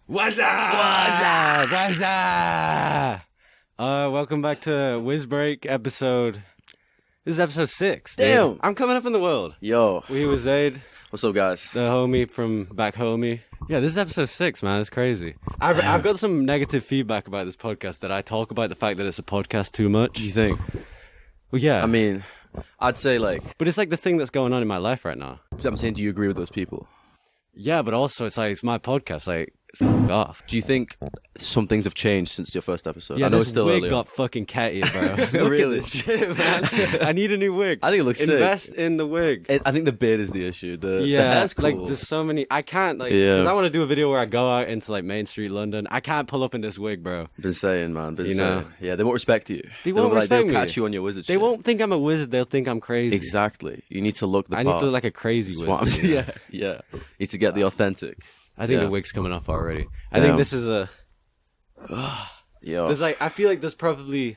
What's up? What's up? Welcome back to WizBreak episode. This is episode 6. Damn. Dude. I'm coming up in the world. Yo. We with Zaid. What's up, guys? The homie from back homie. Yeah, this is episode 6, man. It's crazy. I've got some negative feedback about this podcast that I talk about the fact that it's a podcast too much. Do you think? Well, yeah. I mean, I'd say but it's like the thing that's going on in my life right now. I'm saying, do you agree with those people? Yeah, but also it's like, it's my podcast. Like, f*** off. Do you think some things have changed since your first episode? Yeah, I know this it's still wig early. got fucking cattier, bro. Look Really? at this shit, man. I need a new wig. I think it looks sick. Invest in the wig. I think the beard is the issue. The hair's cool. like there's so many. I can't because I want to do a video where I go out into like Main Street London. I can't pull up in this wig, bro. Been saying, man. You know? Yeah, they won't respect you. They won't respect me. They'll catch you on your wizard They shit. won't think I'm a wizard. They'll think I'm crazy. Exactly. You need to look the I part. need to look like a crazy wizard. You know? yeah. You need to get the authentic. I think the wig's coming off already. I think this is a. Yo. There's like I feel like there's probably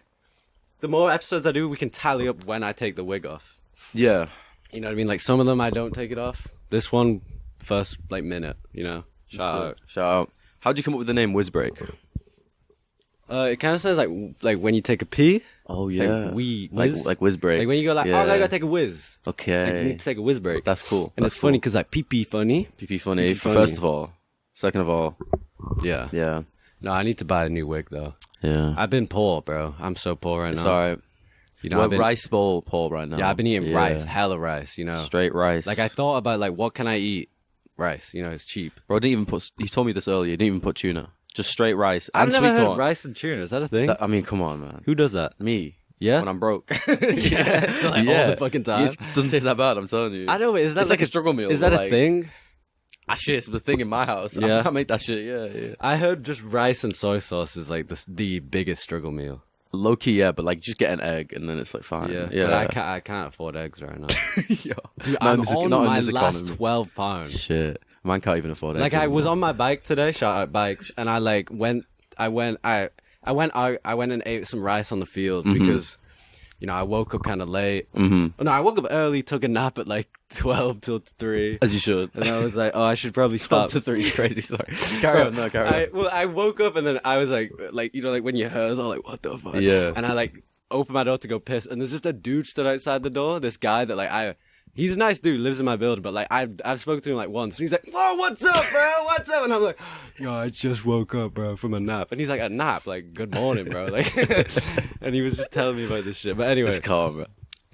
the more episodes I do, we can tally up when I take the wig off. Yeah. You know what I mean? Like some of them I don't take it off. This one, first like minute. You know. Shout out. How'd you come up with the name WizBreak? It kind of sounds like when you take a pee. Oh yeah. Like Like WizBreak. Like when you go like, oh, I gotta take a whiz. Okay. Like, you need to take a whiz break. That's cool. And That's it's funny cool. because like pee funny. PP funny. Pee funny. First of all. Second of all. Yeah. Yeah. No, I need to buy a new wig though. Yeah. I've been poor, bro. I'm so poor right It's now. alright. You know, We're rice bowl Paul right now. Yeah, I've been eating rice, hella rice. You know, Straight rice. like I thought about like what can I eat? Rice. You know, it's cheap. Bro, I didn't even put. You told me this earlier. You didn't even put tuna. Just straight rice I've and never sweet heard corn. rice and tuna. Is that a thing? I mean, come on, man. Who does that? Me. Yeah. When I'm broke. Yeah. It's like all the fucking time. It doesn't taste that bad. I'm telling you. I know. But is that It's like a struggle meal, Is that but, a like, thing? Shit, it's the thing in my house. Yeah. I make that shit. Yeah. I heard just rice and soy sauce is like the biggest struggle meal. Low key, yeah, but like just get an egg and then it's like fine. Yeah. Yeah. But I can't afford eggs right now. Yo. Dude, Not I'm in this- on not in my this last economy. 12 pounds. Shit. Mine can't even afford it. Like I was on my bike today, shout out bikes, and I like went and ate some rice on the field because, you know, I woke up kind of late. Mm-hmm. No, I woke up early, took a nap at like 12 till 3. As you should. And I was like, oh, I should probably 12 stop. to 3 is crazy. Sorry. Carry on. No, carry on. Well, I woke up and then I was like, you know, like when you heard, I was all like, what the fuck? Yeah. And I like opened my door to go piss, and there's just a dude stood outside the door. This guy that he's a nice dude, lives in my building, but like I've spoken to him like once, and he's like, "Oh, what's up, bro? What's up?" And I'm like, "Yo, I just woke up, bro, from a nap." And he's like, "A nap? Like, good morning, bro." Like, and he was just telling me about this shit. But anyway, It's calm, bro.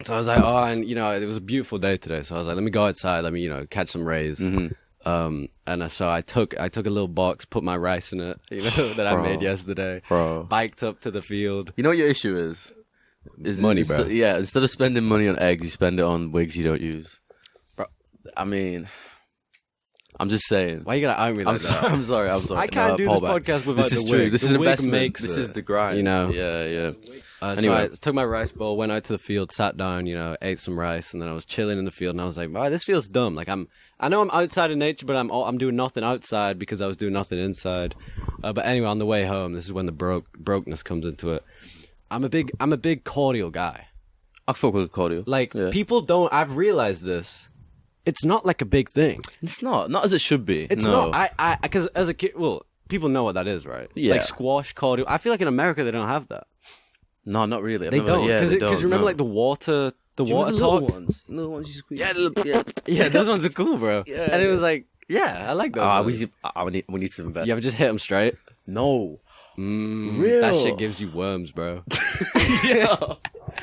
so I was like, "Oh," and you know, it was a beautiful day today, so I was like, "Let me go outside. Let me, you know, catch some rays." So I took a little box, put my rice in it, you know, that I made yesterday. Bro. Biked up to the field. You know what your issue is? Money, bro. Yeah, instead of spending money on eggs, you spend it on wigs you don't use. Bro, I mean, I'm just saying. Why you gotta eye me like that? I'm sorry. I can't do this podcast without This is the true. wig. This The is wig investment. makes This it, is the grind. you know? Yeah. So Anyway. I took my rice bowl, went out to the field, sat down, you know, ate some rice, and then I was chilling in the field, and I was like, "Wow, this feels dumb. Like I know I'm outside in nature, but I'm doing nothing outside because I was doing nothing inside." But anyway, on the way home, this is when the brokenness comes into it. I'm a big cordial guy. I fuck with cordial. Like Yeah. people don't. I've realized this. It's not like a big thing. It's not as it should be. It's no. not. Because as a kid, well, people know what that is, right? Yeah. Like squash, cordial. I feel like in America they don't have that. No, not really. They don't. Yeah, Because remember like the water water talk. ones. The little ones you squeeze. Yeah, those ones are cool, bro. Yeah, And it yeah. was like, yeah, I like those. We need to invest. You ever just hit them straight? No. That shit gives you worms, bro.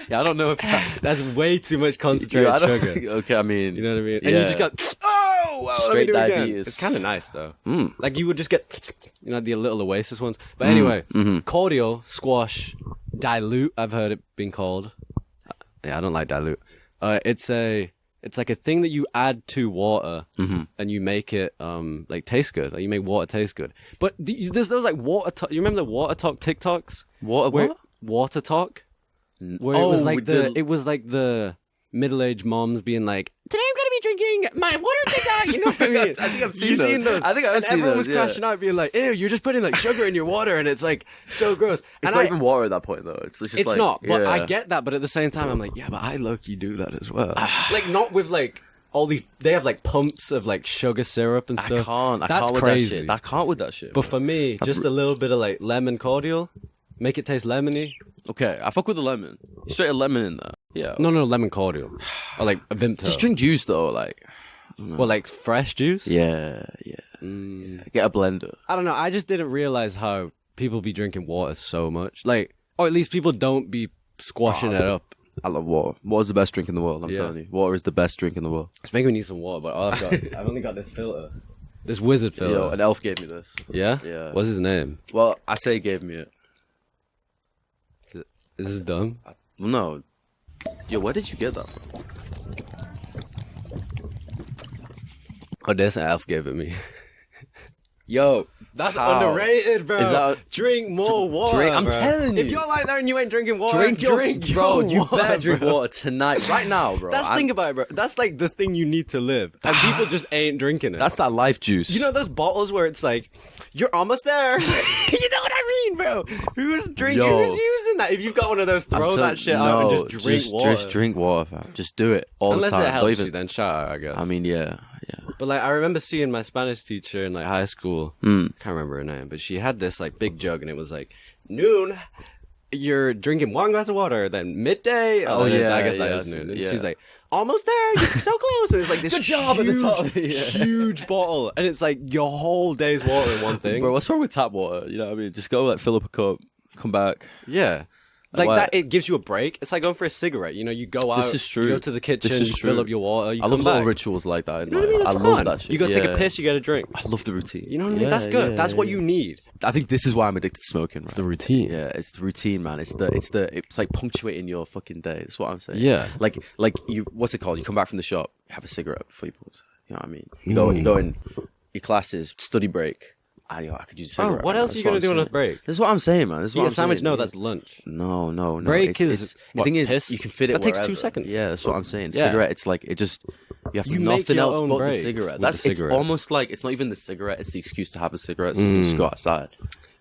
Yeah, I don't know if That's way too much concentrated I don't- sugar. Okay, I mean, You know what I mean? And Yeah. you just got, oh, wow, let me Straight do it again. diabetes. It's kind of nice, though. Mm. Like, you would just get, you know, the little Oasis ones. But anyway, cordial, squash, dilute, I've heard it being called. Yeah, I don't like dilute. It's like a thing that you add to water and you make it like taste good. Like you make water taste good. But there's those like water talk. You remember the water talk TikToks? what? Water talk? Where it was like the middle-aged moms being like, "Today I'm gonna be drinking my water TikTok." You know what I mean? I think I've You've seen those. I think I've and seen everyone those, was yeah. crashing out, being like, "Ew, you're just putting like sugar in your water," and it's like so gross. It's And not even water at that point, though. It's just it's like, not, but yeah. I get that. But at the same time, I'm like, yeah, but I low-key do that as well. Like not with like all these. They have like pumps of like sugar syrup and stuff. I That's can't crazy. with that shit. I can't with that shit. But for me, just a little bit of like lemon cordial, make it taste lemony. Okay, I fuck with the lemon. Straight a lemon in there. Yeah. No, lemon cordial, or like a Vimto. Just drink juice though, like. Well, like fresh juice. Yeah. Get a blender. I don't know. I just didn't realize how people be drinking water so much. Like, or at least people don't be squashing it up. I love water. Water's the best drink in the world, I'm Yeah. telling you. Water is the best drink in the world. It's making me need some water, but all I've only got this filter. This wizard filter. Yo, an elf gave me this. Yeah? Yeah. What's his name? Well, I say he gave me it. Is this dumb? Well, no. Yo, where did you get that from? Oh, this elf gave it me. Yo, that's How? underrated, bro. Is that- drink more water. I'm bro. telling If you. you're like that and you ain't drinking water, Drink your bro. your You water, better drink bro. water tonight, right now, bro. That's think about it, bro. That's like the thing you need to live, and people just ain't drinking it. That's that life juice. You know those bottles where it's like, you're almost there. You know what I mean, bro? Who's drinking? Yo. Who's using that? If you've got one of those, throw that shit out and just drink water. Just drink water, fam. Just do it all Unless the time. it Don't helps even- you, then shout out, I guess. I mean, yeah. But like, I remember seeing my Spanish teacher in like high school. Can't remember her name, but she had this like big jug, and it was like noon. You're drinking one glass of water, then midday. Oh, then yeah, I guess that yeah, is noon. And yeah. she's like, almost there. You're so close. And it's like this Good job at the top. huge bottle, and it's like your whole day's water in one thing. Bro, what's wrong with tap water? You know what I mean? Just go like fill up a cup, come back. Yeah. Like Why- that, it gives you a break. It's like going for a cigarette. You know, you go out, This is true. you go to the kitchen, This is you true. fill up your water, you I come love little back. rituals like that. You know what I mean? It's I fun. love that shit. You go take a Yeah. piss, you get a drink. I love the routine. You know what I mean? That's good. That's what you need. I think this is why I'm addicted to smoking. Right? It's the routine. Yeah, it's the routine, man. It's like punctuating your fucking day. That's what I'm saying. Yeah. Like you, what's it called? You come back from the shop, have a cigarette before you pause. You know what I mean? You go in your classes, study break. I could use a cigarette. What right else now. are you That's going what to do I'm on a saying. break? This is what I'm saying, man. This is You what get I'm a sandwich? saying. No, that's lunch. No. Break It's- is the what, thing is, piss? you can fit it. That takes 2 wherever. seconds. Yeah, that's what I'm saying. Yeah. Cigarette, it's like it just you have to You make nothing your else own but the breaks cigarette. with That's the it's cigarette. almost like it's not even the cigarette. It's the excuse to have a cigarette. So you just go outside.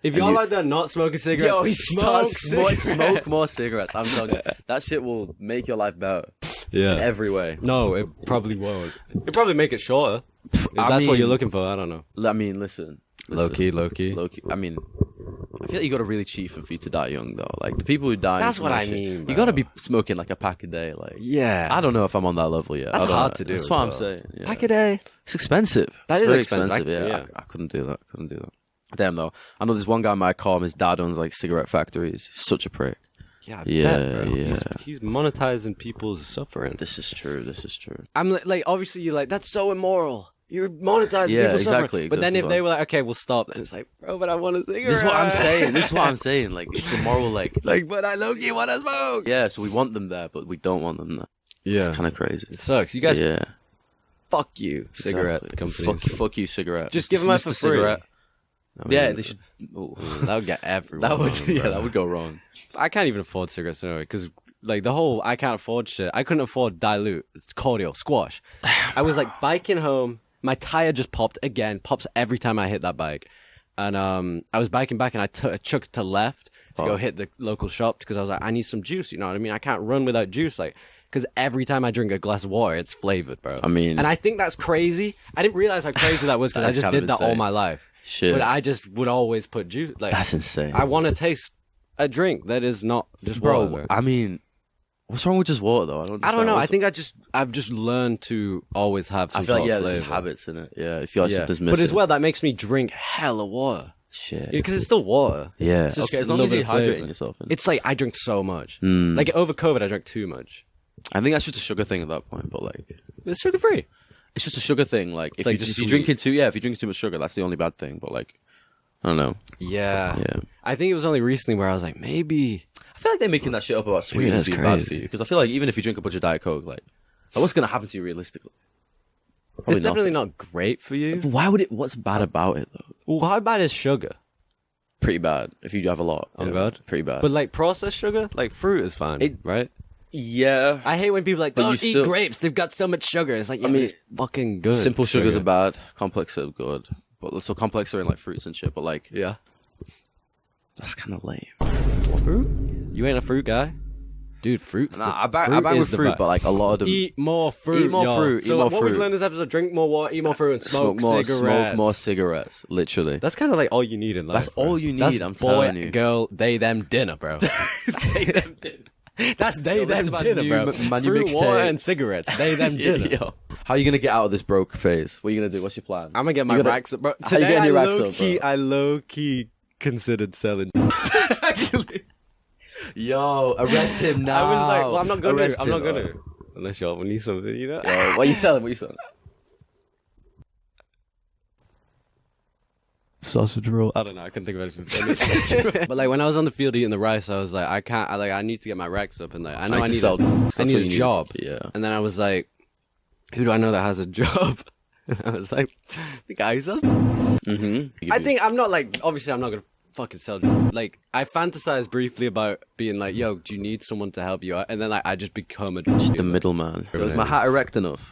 If you're like that, not smoking cigarettes, Yo, he smoke cigarettes. smoke more cigarettes. I'm telling you, that shit will make your life better in Yeah. every way. No, it probably won't. It'll probably make it shorter. If I that's what mean- you're looking for, I don't know. I mean, listen. Low key. Low key. I mean, I feel like you got to really cheat for you to die young, though. Like the people who die. That's from what that I shit, mean, bro. You got to be smoking like a pack a day. Like, Yeah. I don't know if I'm on that level yet. That's I don't hard know. to do That's as what I'm well. saying. Yeah. Pack a day. It's expensive. That It's is very expensive. Yeah, I couldn't do that. Damn though, I know there's one guy in my com. His dad owns like cigarette factories. He's such a prick. Yeah, I Yeah, bet, bro. yeah. He's monetizing people's suffering. This is true. I'm like, obviously, you're like, that's so immoral. You're monetizing Yeah, people's suffering. exactly, But then if exactly. they were like, okay, we'll stop, and it's like, bro, but I want a cigarette. This is what I'm saying. Like it's immoral. Like but I low-key want to smoke. yeah. So we want them there, but we don't want them there. Yeah. It's kind of crazy. It sucks. You guys, Yeah. fuck you, cigarette Exactly. companies. Fuck you, cigarette. Just give them out Mr. for free. Cigarette. I mean, Yeah, they should. Oh. That would get everyone. That would wrong, yeah, bro. that would go wrong. I can't even afford cigarettes anyway, because like the whole I can't afford shit. I couldn't afford dilute. It's cordial, squash. I was like biking home. My tire just popped again. Pops every time I hit that bike. And I was biking back and I chucked to left to go hit the local shop because I was like, I need some juice. You know what I mean? I can't run without juice. Like, because every time I drink a glass of water, it's flavored, bro. I mean- and I think that's crazy. I didn't realize how crazy that was because I That's just kind of did that all insane. my life. Shit. But I just would always put juice. Like, That's insane. I want to taste a drink that is not just Bro, water. I mean, what's wrong with just water though? I don't know. understand. I think I've just learned to always have some I feel like sort of there's flavor. habits in it. Yeah, I feel like something's missing. But as well, that makes me drink hella water. Shit. Because it's still water. Yeah. It's just Okay, as a long little as bit you're of flavor. hydrating yourself. It's like I drink so much. Mm. Like over COVID, I drank too much. I think that's just a sugar thing at that point. But like, It's sugar free. it's just a sugar thing. Like, if like you're sweet. drinking if you're drinking too much sugar, that's the only bad thing. But like, I don't know. Yeah. Yeah. I think it was only recently where I was like, maybe. I feel like they're making that shit up about sweetness that's being bad crazy. for you. Because I feel like even if you drink a bunch of Diet Coke, like what's gonna happen to you realistically? Probably It's definitely nothing. not great for you. But why would it? What's bad about it though? Well, how bad is sugar? Pretty bad. If you have a lot. Oh, yeah, God. Pretty bad. But like processed sugar, like fruit is fine, right? yeah. I hate when people are like, But don't you eat still- grapes. They've got so much sugar. It's like, yeah, I mean, it's fucking good. Simple sugars sugar. are bad. Complex are good. But so complex are in like fruits and shit. But like, Yeah. that's kind of lame. What fruit? You ain't a fruit guy? Dude, fruit's Nah, the I bang fruit with is the fruit, best. but like a lot of them. Eat more fruit. Eat more yo. fruit, eat So more what we've fruit. learned this episode: drink more water, eat more fruit, and smoke more, cigarettes. smoke more cigarettes. Literally, That's kind of like all you need in life. that's all you need. That's I'm boy, telling you. girl, they them dinner, bro. They them dinner. That's they Yo, them this is dinner, my bro. new- my new Fruit, water, mixtape. and cigarettes. They them dinner. Yo. How are you gonna get out of this broke phase? What are you gonna do? What's your plan? I'm gonna get my You gotta- racks up, bro. How you Today getting I your racks low up, key, bro? I low key considered selling. Actually, Yo, arrest him now. I was like, well, I'm not gonna. Arrest I'm not him, gonna. Unless y'all need something, you know. Yo, what are you selling? What are you selling? Sausage roll. I don't know. I couldn't think of anything. But like when I was on the field eating the rice, I was like, I can't. I need to get my racks up, and like I know I need sell. I need a job. Yeah. And then I was like, who do I know that has a job? I was like, the guy who sells. Mm-hmm. I think I'm not like. Obviously, I'm not gonna fucking sell. Like I fantasized briefly about being like, yo, do you need someone to help you out? And then like I just become a the middleman. Was my hat erect enough?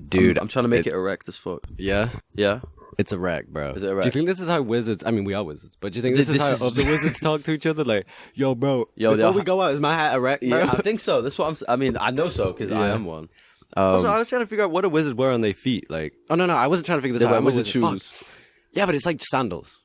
dude. I'm trying to make it erect as fuck. Yeah. Yeah. It's a wreck, bro. Is it a Do you wreck? think this is how wizards? I mean, we are wizards, but do you think this is how other wizards talk to each other? Like, yo, bro, before we go out, is my hat a wreck, bro? Yeah, I think so. That's what I mean, I know so because I Yeah. am one. Also, I was trying to figure out what a wizard wear on their feet. Like, oh no, I wasn't trying to figure this They out. wear I'm a wizard wizard. shoes. Fuck. Yeah, but it's like sandals.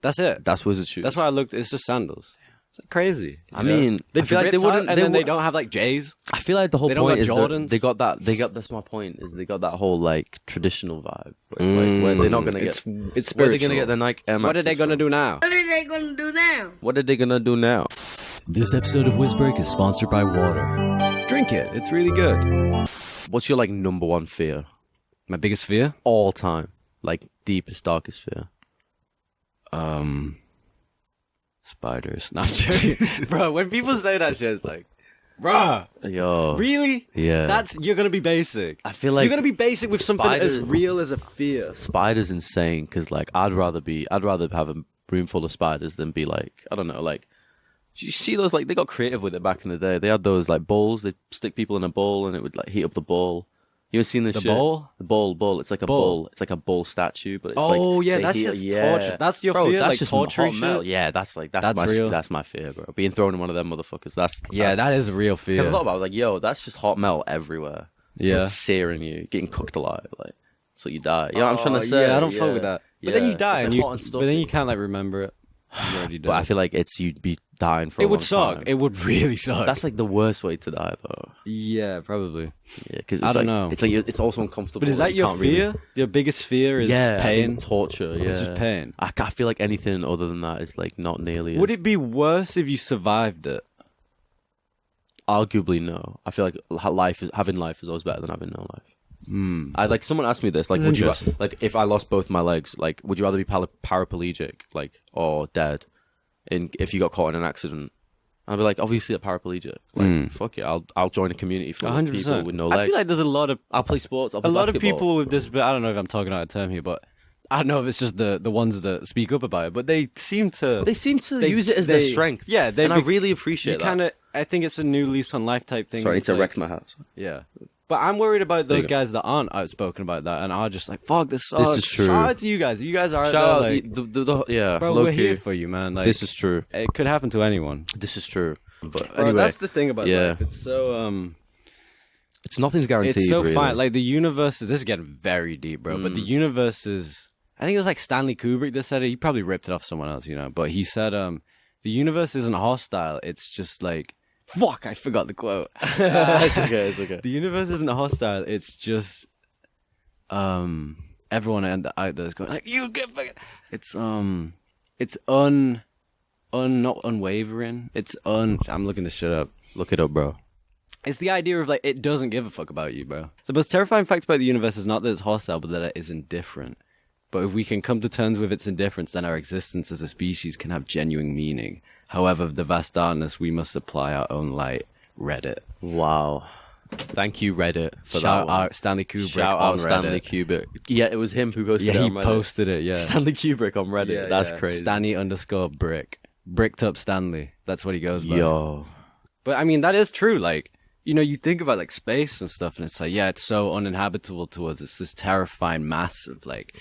That's it. That's wizard shoes. That's why I looked. It's just sandals. It's like crazy. I mean, they I feel like they wouldn't. and then they don't have like J's. I feel like the whole They don't point got is Jordans. that they got that. They got. That's my point. Is they got that whole like traditional vibe. Where it's like where they're not gonna get. It's Where are they spiritual. gonna get their Nike Air What are they Maxes gonna from? do now? What are they gonna do now? What are they gonna do now? This episode of WizBreak is sponsored by water. Drink it. It's really good. What's your like number one fear My biggest fear? all time? Like deepest, darkest fear. Spiders. Not joking. Bro, when people say that shit, it's like, bruh, Yo. really? Yeah. You're gonna be basic. I feel like you're gonna be basic with something as spiders- real as a fear. spiders insane because like I'd rather have a room full of spiders than be like I don't know like do you see those like they got creative with it back in the day. They had those like bowls. They stick people in a bowl and it would like heat up the bowl. You ever seen this The shit? bowl? The bowl. It's like a Bowl. bowl. It's like a bowl statue, but it's Oh, like yeah, they that's heat- just torture. That's your fear, That's like just torture hot metal. shit? Yeah, that's That's my real. that's my fear, bro. Being thrown in one of them motherfuckers. That's That is a real fear. because I thought about it, I was like, yo, that's just hot metal everywhere. Yeah. Just searing you, getting cooked alive, like so you die. You know what I'm trying to say? Yeah, I don't fuck with that. But then you die, It's, and like, hot and but then you stuffy. can't like remember it. You already But I died. feel like you'd be dying for. It a would long suck. time. It would really suck. That's like the worst way to die, though. yeah, probably. Yeah, because I don't know. It's like it's also uncomfortable. But is that you your can't really- fear? Your biggest fear is Yeah, I pain. mean, torture. Yeah, It's just pain. I feel like anything other than that is like not nearly. Would as, it be worse if you survived it? Arguably, no. I feel like having life is always better than having no life. Hmm. I like someone asked me this, like, would you Interesting. like if I lost both my legs, like, would you rather be paraplegic, like, or dead, if you got caught in an accident? I'd be like, obviously a paraplegic. Like, fuck it, I'll join a community full of 100%. people with no legs. I feel like there's a lot of I'll play sports. I'll play a lot of basketball. people with this. I don't know if I'm talking out of term here, but I don't know if it's just the ones that speak up about it. But they seem to. They seem to use it as their strength. Yeah, and I really appreciate that. Kind of. I think it's a new lease on life type thing. Sorry, I need It's to like- wreck my hat. Yeah. But I'm worried about There those you go. guys that aren't outspoken about that and are just like, fuck, this sucks. is true. Shout out to you guys. You guys are out Shout out, there, like, yeah, bro, low we're key. here for you, man. Like, This is true. it could happen to anyone. This is true. But Bro, anyway, that's the thing about yeah. life. It's so it's nothing's guaranteed. it's so really. fine. Like the universe is. This is getting very deep, bro. But the universe is. I think it was like Stanley Kubrick that said it. He probably ripped it off someone else, you know. But he said, the universe isn't hostile. It's just like, fuck. I forgot the quote. It's okay. It's okay. The universe isn't hostile. It's just, everyone out there is going like, you get fucking. It's not unwavering. I'm looking this shit up. Look it up, bro. It's the idea of like it doesn't give a fuck about you, bro. The most terrifying fact about the universe is not that it's hostile, but that it is indifferent. But if we can come to terms with its indifference, then our existence as a species can have genuine meaning. However, the vast darkness, we must supply our own light. Reddit. Wow. Thank you, Reddit, for Shout that one. out Stanley Kubrick Shout on out Reddit. Stanley Kubrick. Yeah, it was him who posted Yeah, it he on Reddit. posted it, yeah. Stanley Kubrick on Reddit. Yeah, That's yeah. crazy. Stanley_brick. Bricked up Stanley. That's what he goes by. Yo. But I mean, that is true. Like, you know, you think about like space and stuff, and it's like, yeah, it's so uninhabitable to us. It's this terrifying mass of like,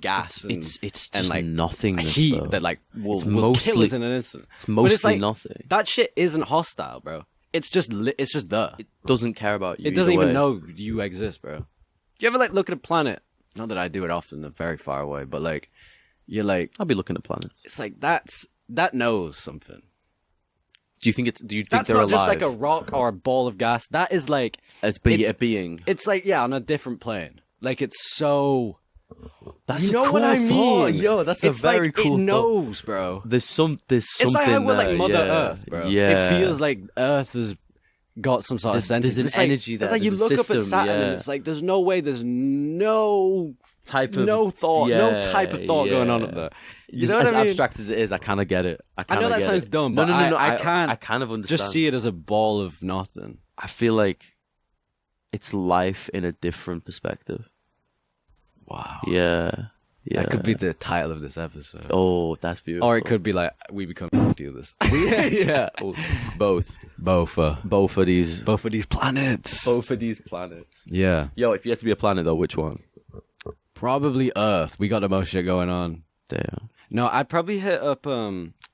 gas. It's and just like nothingness, heat though. that like will kill mostly- us in an instant. It's But it's mostly like, nothing. That shit isn't hostile, bro. It's just there. It doesn't care about you. It doesn't either even way. know you exist, bro. Do you ever like look at a planet? Not that I do it often; they're very far away. But like, you're like, I'll be looking at planets. it's like that knows something. Do you think it's? Do you think That's they're not alive? just like a rock or a ball of gas. That is like As it's- a being. it's like on a different plane. Like it's so. That's You a know cool what I thought. mean? Yo, that's It's a very like, cool It thought. knows, bro. There's something. It's like how we're like there, Mother yeah. Earth, bro. Yeah, It feels like Earth has got some sort of There's sentence. an It's like, energy there, It's like you there's a look up at system, Saturn and yeah. it's like there's no way, there's no type of no thought, no yeah, type of thought going on up yeah. there. You know as what I mean? abstract as it is, I kind of get it. I know that get sounds it. dumb, No, but no, no, I can't I kind of understand. just see it as a ball of nothing. I feel like it's life in a different perspective. Wow. Yeah. That could be the title of this episode. Oh, that's beautiful. Or it could be like, we become dealers. yeah. Oh, both. Both Both of these. of these planets. Both of these planets. Yeah. Yo, if you had to be a planet though, which one? Probably Earth. We got the most shit going on. Damn. No, I'd probably hit up,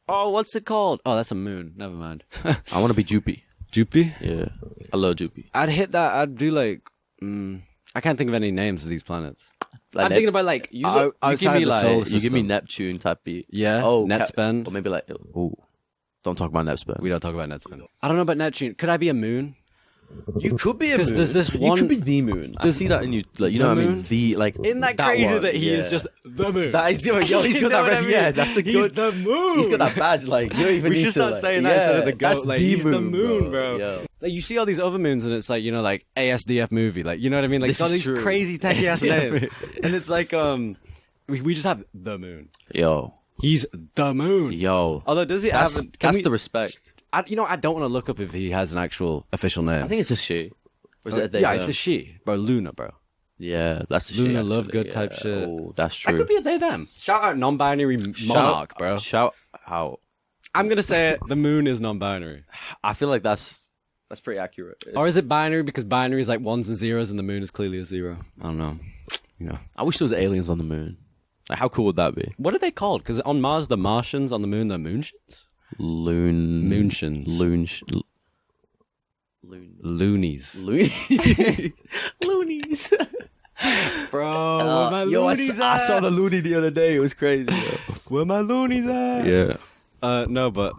what's it called? Oh, that's a moon. Never mind. I want to be Jupy. Jupy? Yeah. I love Jupy. I'd hit that. I'd do like, I can't think of any names of these planets. Like I'm thinking about like, you give outside me the like solar you give me system. Neptune type beat. Yeah. Oh, Netspend. or maybe like don't talk about Netspend. We don't talk about Netspend. I don't know about Neptune. Could I be a moon? You could be a 'Cause moon. there's this You one- could be the moon. I see that in you. Like, you The know what I mean? moon? The like. Isn't that crazy one, that he yeah. is just the moon? That is yo. He's got You know that what red. I mean? Yeah, that's a He's good. the moon. He's got that badge. Like you don't even We need should to start like, saying that instead of the goat. that's Like, the he's the moon, bro. Yo. Like you see all these other moons, and it's like like ASDF movie, like you know what I mean? Like This all is these true. crazy techie ass ASDF names, and it's like we just have the moon. Yo. He's the moon. Yo. Although does he That's have? that's the respect. I don't want to look up if he has an actual official name. I think it's a she. Or is it a they? yeah, it's a she, bro. Luna, bro. Yeah, that's a she. Luna actually. Lovegood type shit. Oh, that's That true. could be a they them. Shout out non-binary monarch, bro. Shout out. I'm gonna say it. The moon is non-binary, I feel like that's pretty accurate. or is it binary because binary is like ones and zeros, and the moon is clearly a zero. I don't know. You know, I wish there was aliens on the moon. Like, how cool would that be? what are they called? Because on Mars, the Martians. On the moon, the Moonshins. Moonshins. Loonies. Loonies. Bro, where my Yo, loonies I at? saw the loony the other day. It was crazy. Where my loonies at? Yeah. No, but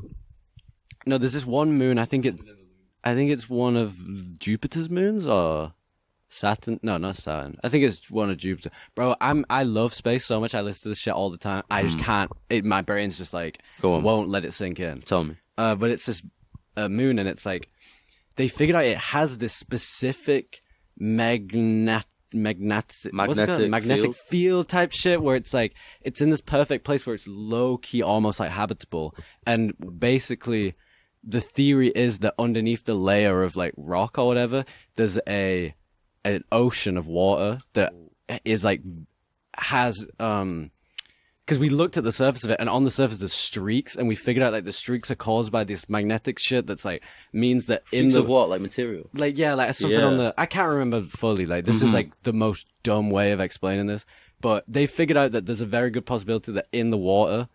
no. There's this one moon. I think it's one of Jupiter's moons or Saturn. No, not Saturn. I think it's one of Jupiter. Bro, I love space so much. I listen to this shit all the time. I just can't. My brain's just like Go on. won't let it sink in. Tell me. But it's this moon, and it's like they figured out it has this specific magnetic field type shit where it's like it's in this perfect place where it's low key, almost like habitable. And basically, the theory is that underneath the layer of like rock or whatever, there's an ocean of water that is like has because we looked at the surface of it, and on the surface there's streaks, and we figured out like the streaks are caused by this magnetic shit that's like means that in Streaks the of what? Like material? like like something Yeah. on the I can't remember fully. Like this is like the most dumb way of explaining this, but they figured out that there's a very good possibility that in the water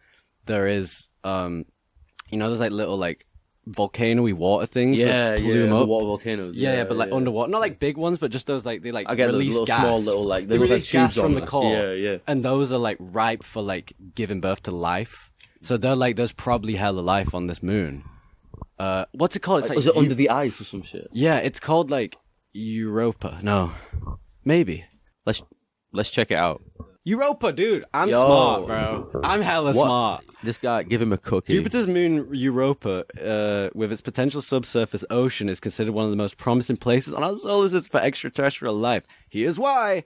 there is there's like little like volcano-y water things that plume the up. water volcanoes. Yeah, but like underwater, not like big ones, but just those like they like I get the release little gas. small little like They look release like gas tubes from on the us. core. Yeah. And those are like ripe for like giving birth to life. So they're like there's probably hella life on this moon. What's it called? It's like Was it under the ice or some shit? yeah, it's called like Europa. No, maybe Let's check it out. Europa, dude. I'm Yo. smart, bro. I'm hella What? smart. This guy, give him a cookie. Jupiter's moon Europa, with its potential subsurface ocean, is considered one of the most promising places on our solar system for extraterrestrial life. Here's why.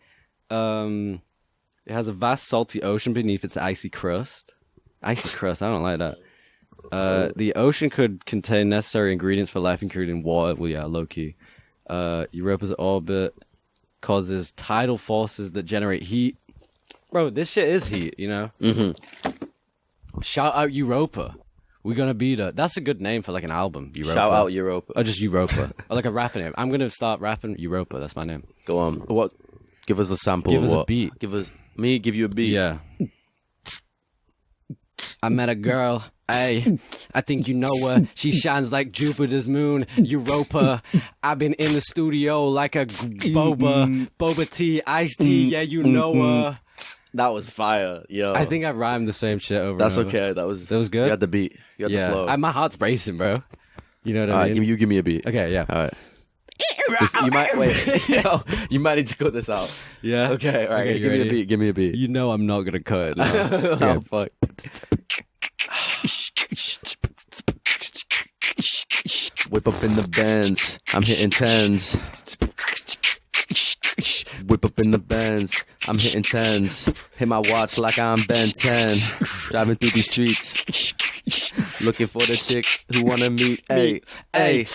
It has a vast salty ocean beneath its icy crust. Icy crust, I don't like that. The ocean could contain necessary ingredients for life, including water. Well, yeah, low key. Europa's orbit causes tidal forces that generate heat. Bro, this shit is heat, you know? Mm-hmm. Shout out Europa. We're gonna be the. That's a good name for like an album. Europa. Shout out Europa. Or just Europa. Or like a rapper name. I'm gonna start rapping Europa. That's my name. Go on. What? Give us a sample Give of us a what? beat. Give us. Me give you a beat. Yeah. I met a girl. Hey, I think you know her. She shines like Jupiter's moon, Europa. I've been in the studio like a boba tea, iced tea. Yeah, you know her. That was fire, yo. I think I rhymed the same shit over. That's and over. okay. That was good. You had the beat. You had the flow. My heart's racing, bro. You know what I mean? All right, give me a beat. Okay, yeah. All right. You might wait. Yo, you might need to cut this out. Yeah. Okay. All right. Okay, give me a beat. Give me a beat. You know I'm not gonna cut it. Now. Oh, fuck. Whip up in the Benz. I'm hitting tens. Whip up in the Benz. I'm hitting tens. Hit my watch like I'm Ben 10. Driving through these streets. Looking for the chick who wanna meet. Hey, hey.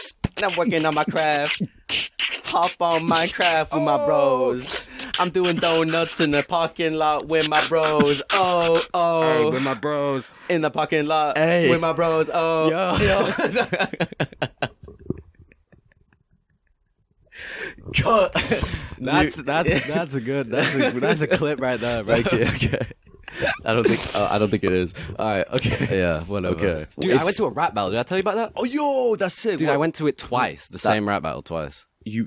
I'm working on my craft. Hop on Minecraft with my bros. I'm doing donuts in the parking lot with my bros. Oh, oh. With my bros. In the parking lot Hey. with my bros. Oh, Yo. Cut. That's a clip right there, bro. Okay. I don't think it is. All right. Okay. Yeah, whatever. Okay. Dude, I went to a rap battle. Did I tell you about that? Oh, yo, that's sick. Dude, I went to it twice. The same rap battle twice. You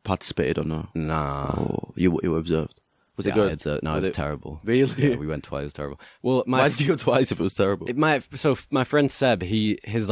participated or no? Nah. Oh, you observed. Was it good? It's terrible. Really? Yeah, we went twice. It was terrible. Well, Why did you go twice if it was terrible? my friend Seb, his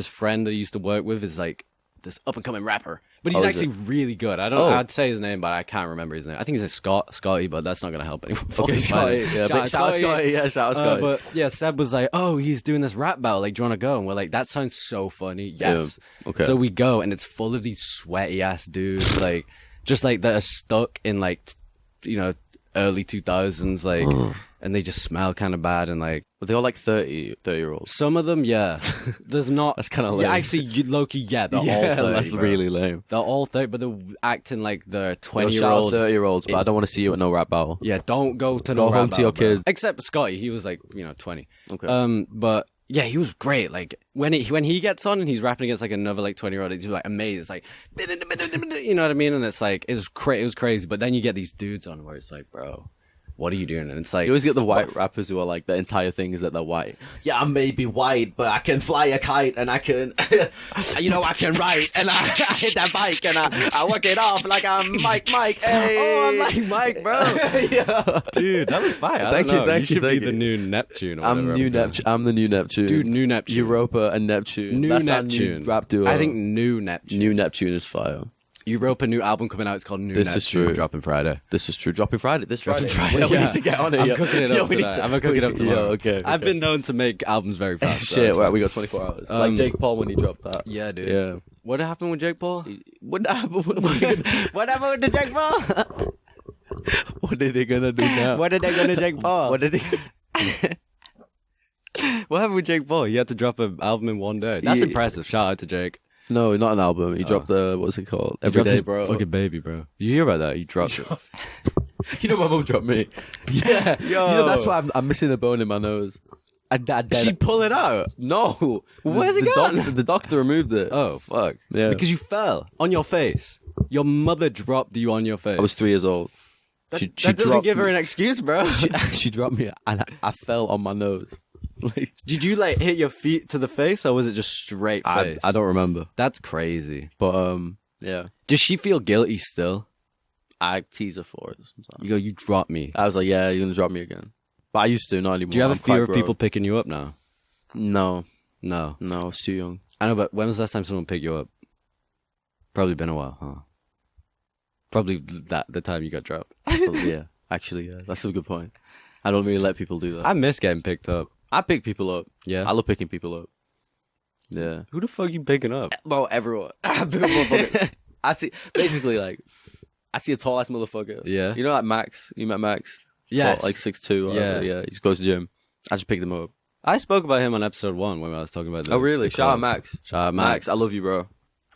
friend that he used to work with is like this up and coming rapper, but he's actually really good. I'd say his name, but I can't remember his name. I think he's a Scotty, but that's not gonna help anyone. Okay, Scotty. Yeah, shout out Scotty. Yeah, shout out Scotty. But yeah, Seb was like, "Oh, he's doing this rap battle. Like, do you want to go?" And we're like, "That sounds so funny." Yes. Yeah. Okay. So we go, and it's full of these sweaty ass dudes, like just like that are stuck in like early 2000s, like, and they just smell kind of bad, and like. But they all like 30-year-olds. Some of them, yeah. There's not. That's kind of lame. Yeah, actually, low-key, yeah, they're all 30. That's bro. really lame. They're all 30, but they're acting like they're 20-year-old. Shout out 30-year-olds, but I don't want to see you at no rap battle. Yeah, don't go to Go no home rap to your battle, bro. kids. Except Scotty, he was like 20. Okay. But yeah, he was great. Like when he gets on and he's rapping against like another like 20-year-old, he's like amazed. It's like, you know what I mean? And it's like it was crazy. But then you get these dudes on where it's like, bro, what are you doing? And it's like you always get the white rappers who are like the entire thing is that they're white. Yeah, I may be white, but I can fly a kite and I can, I can write and I hit that bike and I work it off like I'm Mike. Hey. Oh, I'm like Mike, bro. Yeah. Dude, that was fire. Thank you. You should be the new Neptune. Or I'm the new Neptune. Dude, new Neptune. Europa and Neptune. New That's Neptune. Our new rap duo. I think new Neptune. New Neptune is fire. Europa, new album coming out. It's called New This Neptune. is true. Dropping Friday. This is true. Dropping Friday. This Friday. Friday. We need to get on it. I'm cooking it up tonight. I'm gonna cook it up tomorrow. Okay. I've been known to make albums very fast. Shit, right, we got 24 hours. Like Jake Paul when he dropped that. Yeah, dude. Yeah. What happened with Jake Paul? What happened? What happened with Jake Paul? What are they gonna do now? What are they gonna Jake Paul? What did they? What happened with Jake Paul? He had to drop an album in one day. That's impressive. Shout out to Jake. No, not an album. He dropped what's it called? Everyday, bro. Fucking baby, bro. You hear about that? He dropped it. You know my mum dropped me. Yeah. Yo. You know that's why I'm missing a bone in my nose. She pull it out? No. Where's it gone? The doctor removed it. Oh, fuck. Yeah. Because you fell on your face. Your mother dropped you on your face. I was 3 years old. That doesn't give her an excuse, bro. She dropped me and I fell on my nose. Like, did you like hit your feet to the face, or was it just straight face? I don't remember. That's crazy. But yeah. Does she feel guilty still? I tease her for it sometimes. You go, you dropped me. I was like, yeah, you're gonna drop me again. But I used to, not anymore. Do you have a fear of people picking you up now? No, I was too young. I know, but when was the last time someone picked you up? Probably been a while, huh? Probably the time you got dropped. Yeah, actually, yeah, that's a good point. I don't really let people do that. I miss getting picked up. I pick people up. Yeah, I love picking people up. Yeah. Who the fuck you picking up? Well, everyone. I pick up motherfucker. I see, basically, like, I see a tall ass motherfucker. Yeah. You know, like Max. You met Max. Yes. Like 6'2". Yeah. Yeah. He just goes to the gym. I just pick them up. I spoke about him on episode 1 when I was talking about the. Oh really? the Shout out club. Max. Shout out Max. I love you, bro.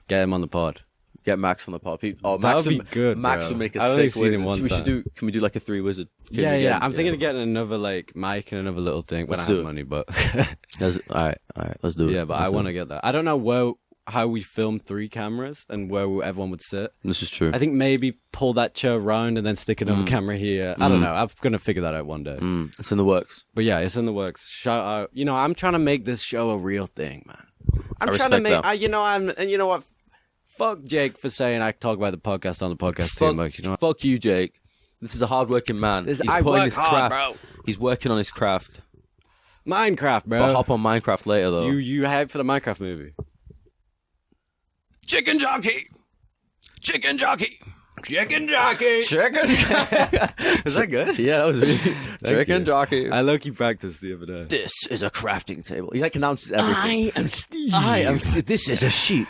Get him on the pod. Get Max on the pod. Oh, That Max would be good. Max bro. will make a I've only sick seen wizard. him one time. Can we do like a 3 wizard? Yeah. I'm thinking of getting another like mic and another little thing when Let's I do have it. money, but All right. Let's do it. yeah, but I want to get that. I don't know how we filmed 3 cameras and where everyone would sit. This is true. I think maybe pull that chair around and then stick another camera here. I don't know. I'm going to figure that out one day. It's in the works. But yeah, it's in the works. Shout out. You know, I'm trying to make this show a real thing, man. I'm trying to make, and you know what? Fuck Jake for saying I talk about the podcast on the podcast too much. You know what? Fuck you, Jake. This is a hardworking man. He's putting his craft. Bro. He's working on his craft. Minecraft, bro. But hop on Minecraft later, though. You hyped for the Minecraft movie? Chicken jockey. Chicken jockey. Chicken jockey. Chicken jockey. Is that good? Yeah, that was really Chicken jockey. I low-key practiced the other day. This is a crafting table. He like announces everything. I am Steve. This is a sheep.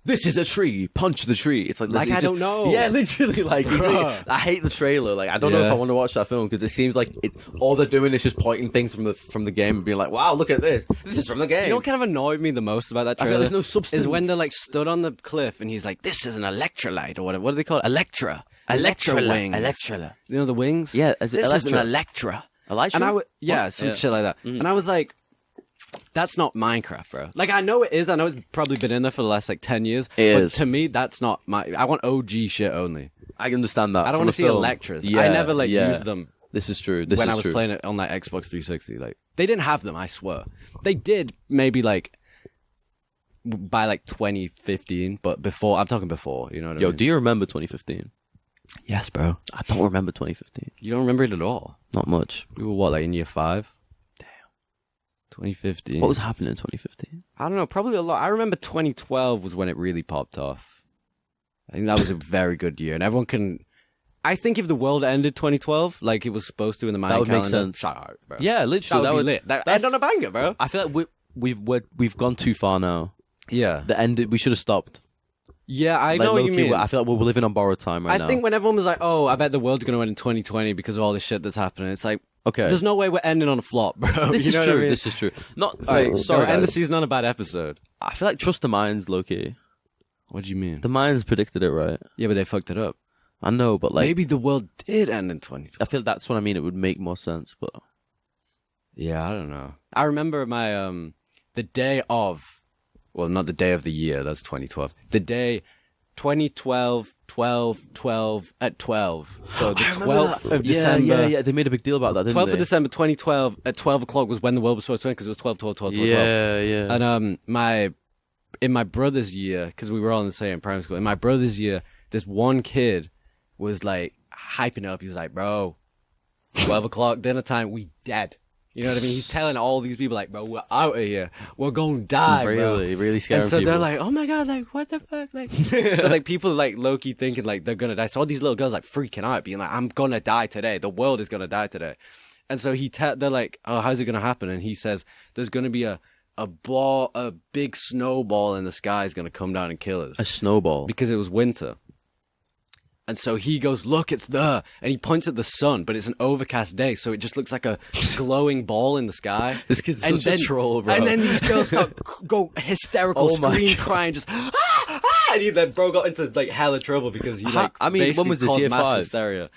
This is a tree. Punch the tree. It's like I don't know. Yeah, literally. Like, I hate the trailer. Like, I don't know if I want to watch that film because it seems like all they're doing is just pointing things from the game and being like, "Wow, look at this. This is from the game." You know what kind of annoyed me the most about that trailer? I feel like there's no substance. Is when they're like stood on the cliff and he's like, "This is an electrolyte or whatever. What do they call it? Electra wings. Electra. You know the wings? Yeah, this is an Electra. Electra. And some shit like that. And I was like, that's not Minecraft, bro. Like, I know it is. I know it's probably been in there for the last, like, 10 years. But to me, that's not I want OG shit only. I understand that. I don't want to see Electras. Yeah, I never, used them. This is true. When I was playing it on, like, Xbox 360. Like, they didn't have them, I swear. They did maybe, like, by, like, 2015. But before, I'm talking before, you know what I mean? Do you remember 2015? Yes, bro. I don't remember 2015. You don't remember it at all? Not much. We were, what, like, in year 5? 2015. What was happening in 2015? I don't know. Probably a lot. I remember 2012 was when it really popped off. I think that was a very good year. And everyone can... I think if the world ended 2012, like it was supposed to in the Mayan calendar... That would make sense. Shout out, bro. Yeah, literally. That would be lit. That's end on a banger, bro. I feel like we've gone too far now. Yeah. The end... We should have stopped. Yeah, I know what you mean. I feel like we're living on borrowed time right now. I think when everyone was like, oh, I bet the world's going to end in 2020 because of all this shit that's happening, it's like... Okay. There's no way we're ending on a flop, bro. This is true. I mean? This is true. Sorry, end the season on a bad episode. I feel like trust the Mayans, low-key. What do you mean? The Mayans predicted it, right? Yeah, but they fucked it up. I know, but like... Maybe the world did end in 2020. I feel that's what I mean. It would make more sense, but... Yeah, I don't know. I remember my, the day of... Well, not the day of the year. That's 2012. The day... 2012, 12 at 12. So the 12th of December. Yeah. They made a big deal about that, didn't 12th they? of December 2012 at 12 o'clock was when the world was supposed to end because it was 12, 12, 12, 12, 12. Yeah. And in my brother's year, because we were all in the same primary school, in my brother's year, this one kid was like hyping up. He was like, bro, 12 o'clock dinner time, we dead. You know what I mean? He's telling all these people, like, bro, we're out of here. We're going to die, bro. Really scaring people. And so people. they're like, oh my God, like, what the fuck? Like, so, like, people, like, low-key thinking, like, they're going to die. So all these little girls, like, freaking out, being like, I'm going to die today. The world is going to die today. And so they're like, oh, how's it going to happen? And he says, there's going to be a big snowball in the sky is going to come down and kill us. A snowball? Because it was winter. And so he goes, look, it's there. And he points at the sun, but it's an overcast day, so it just looks like a glowing ball in the sky. This kid's such a troll, bro. And then these girls go hysterical, scream, crying, just, and he then got into, like, hella trouble because he, like, when was this, year mass 5? hysteria.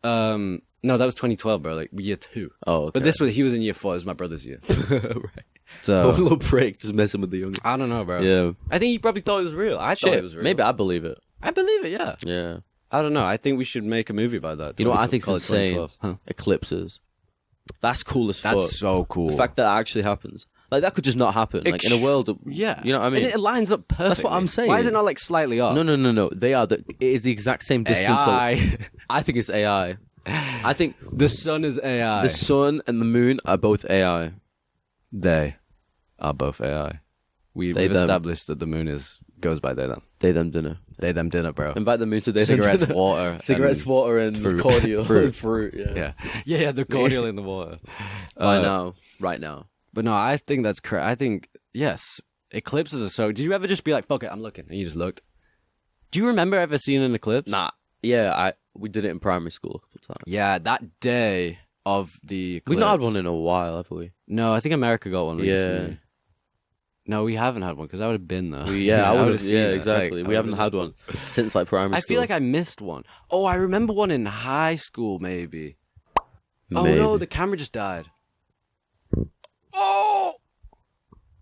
No, that was 2012, bro, like, year 2. Oh, okay. But he was in year 4, it was my brother's year. Right. So, a little break, just messing with the young. I don't know, bro. Yeah. I think he probably thought it was real. I thought it was real. Maybe I believe it. I believe it, yeah. Yeah. I don't know. I think we should make a movie about that. You know what I think's insane? Eclipses. That's cool as fuck. That's so cool. The fact that it actually happens. Like, that could just not happen. Like, in a world... Yeah. You know what I mean? And it lines up perfectly. That's what I'm saying. Why is it not, like, slightly off? No. They are. It is the exact same distance. AI. I think it's AI. I think... The sun is AI. The sun and the moon are both AI. They are both AI. We've established that the moon goes by they, them. They, them dinner. They, them dinner, bro. Invite them into they, cigarettes, them dinner. water. Water, and fruit. cordial. fruit. Yeah. Yeah, the cordial in the water. Right now. But no, I think that's correct. I think, yes, eclipses are so... Did you ever just be like, fuck it, I'm looking, and you just looked? Do you remember ever seeing an eclipse? Nah. Yeah, we did it in primary school a couple of times. Yeah, that day of the eclipse. We've not had one in a while, have we? No, I think America got one recently. Yeah. No, we haven't had one because I would have been there. I would have. Yeah, exactly. We haven't had one since like primary school. I feel like I missed one. Oh, I remember one in high school, maybe. Oh no, the camera just died. Oh!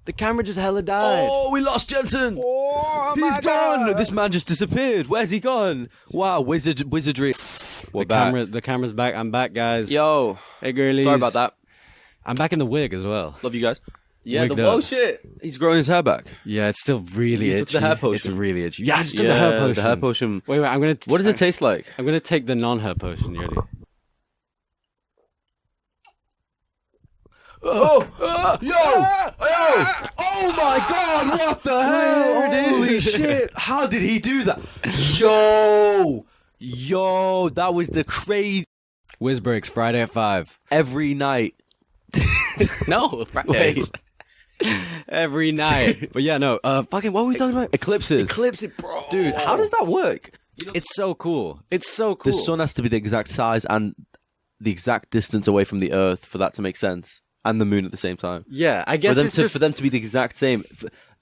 The camera just hella died. Oh, we lost Jensen. Oh, He's gone. This man just disappeared. Where's he gone? Wow, wizardry. We're back. The camera's back. I'm back, guys. Yo. Hey, girlies. Sorry about that. I'm back in the wig as well. Love you guys. Yeah, oh shit. He's growing his hair back. Yeah, it's still really itchy. You took the hair potion. It's really itchy. Yeah, I just took the hair potion. The hair potion. Wait, I'm gonna. What does it taste like? I'm gonna take the non-hair potion. You ready? Yo! Oh my God! What the hell? Holy shit! How did he do that? Yo! That was the crazy. WizBreaks Friday at 5 Every night. No, Fridays. Every night. But yeah, no. Fucking, what were we talking about? Eclipses. Eclipse it, bro. Dude, how does that work? It's so cool. It's so cool. The sun has to be the exact size and the exact distance away from the Earth for that to make sense, and the moon at the same time. Yeah, I guess for them to be the exact same.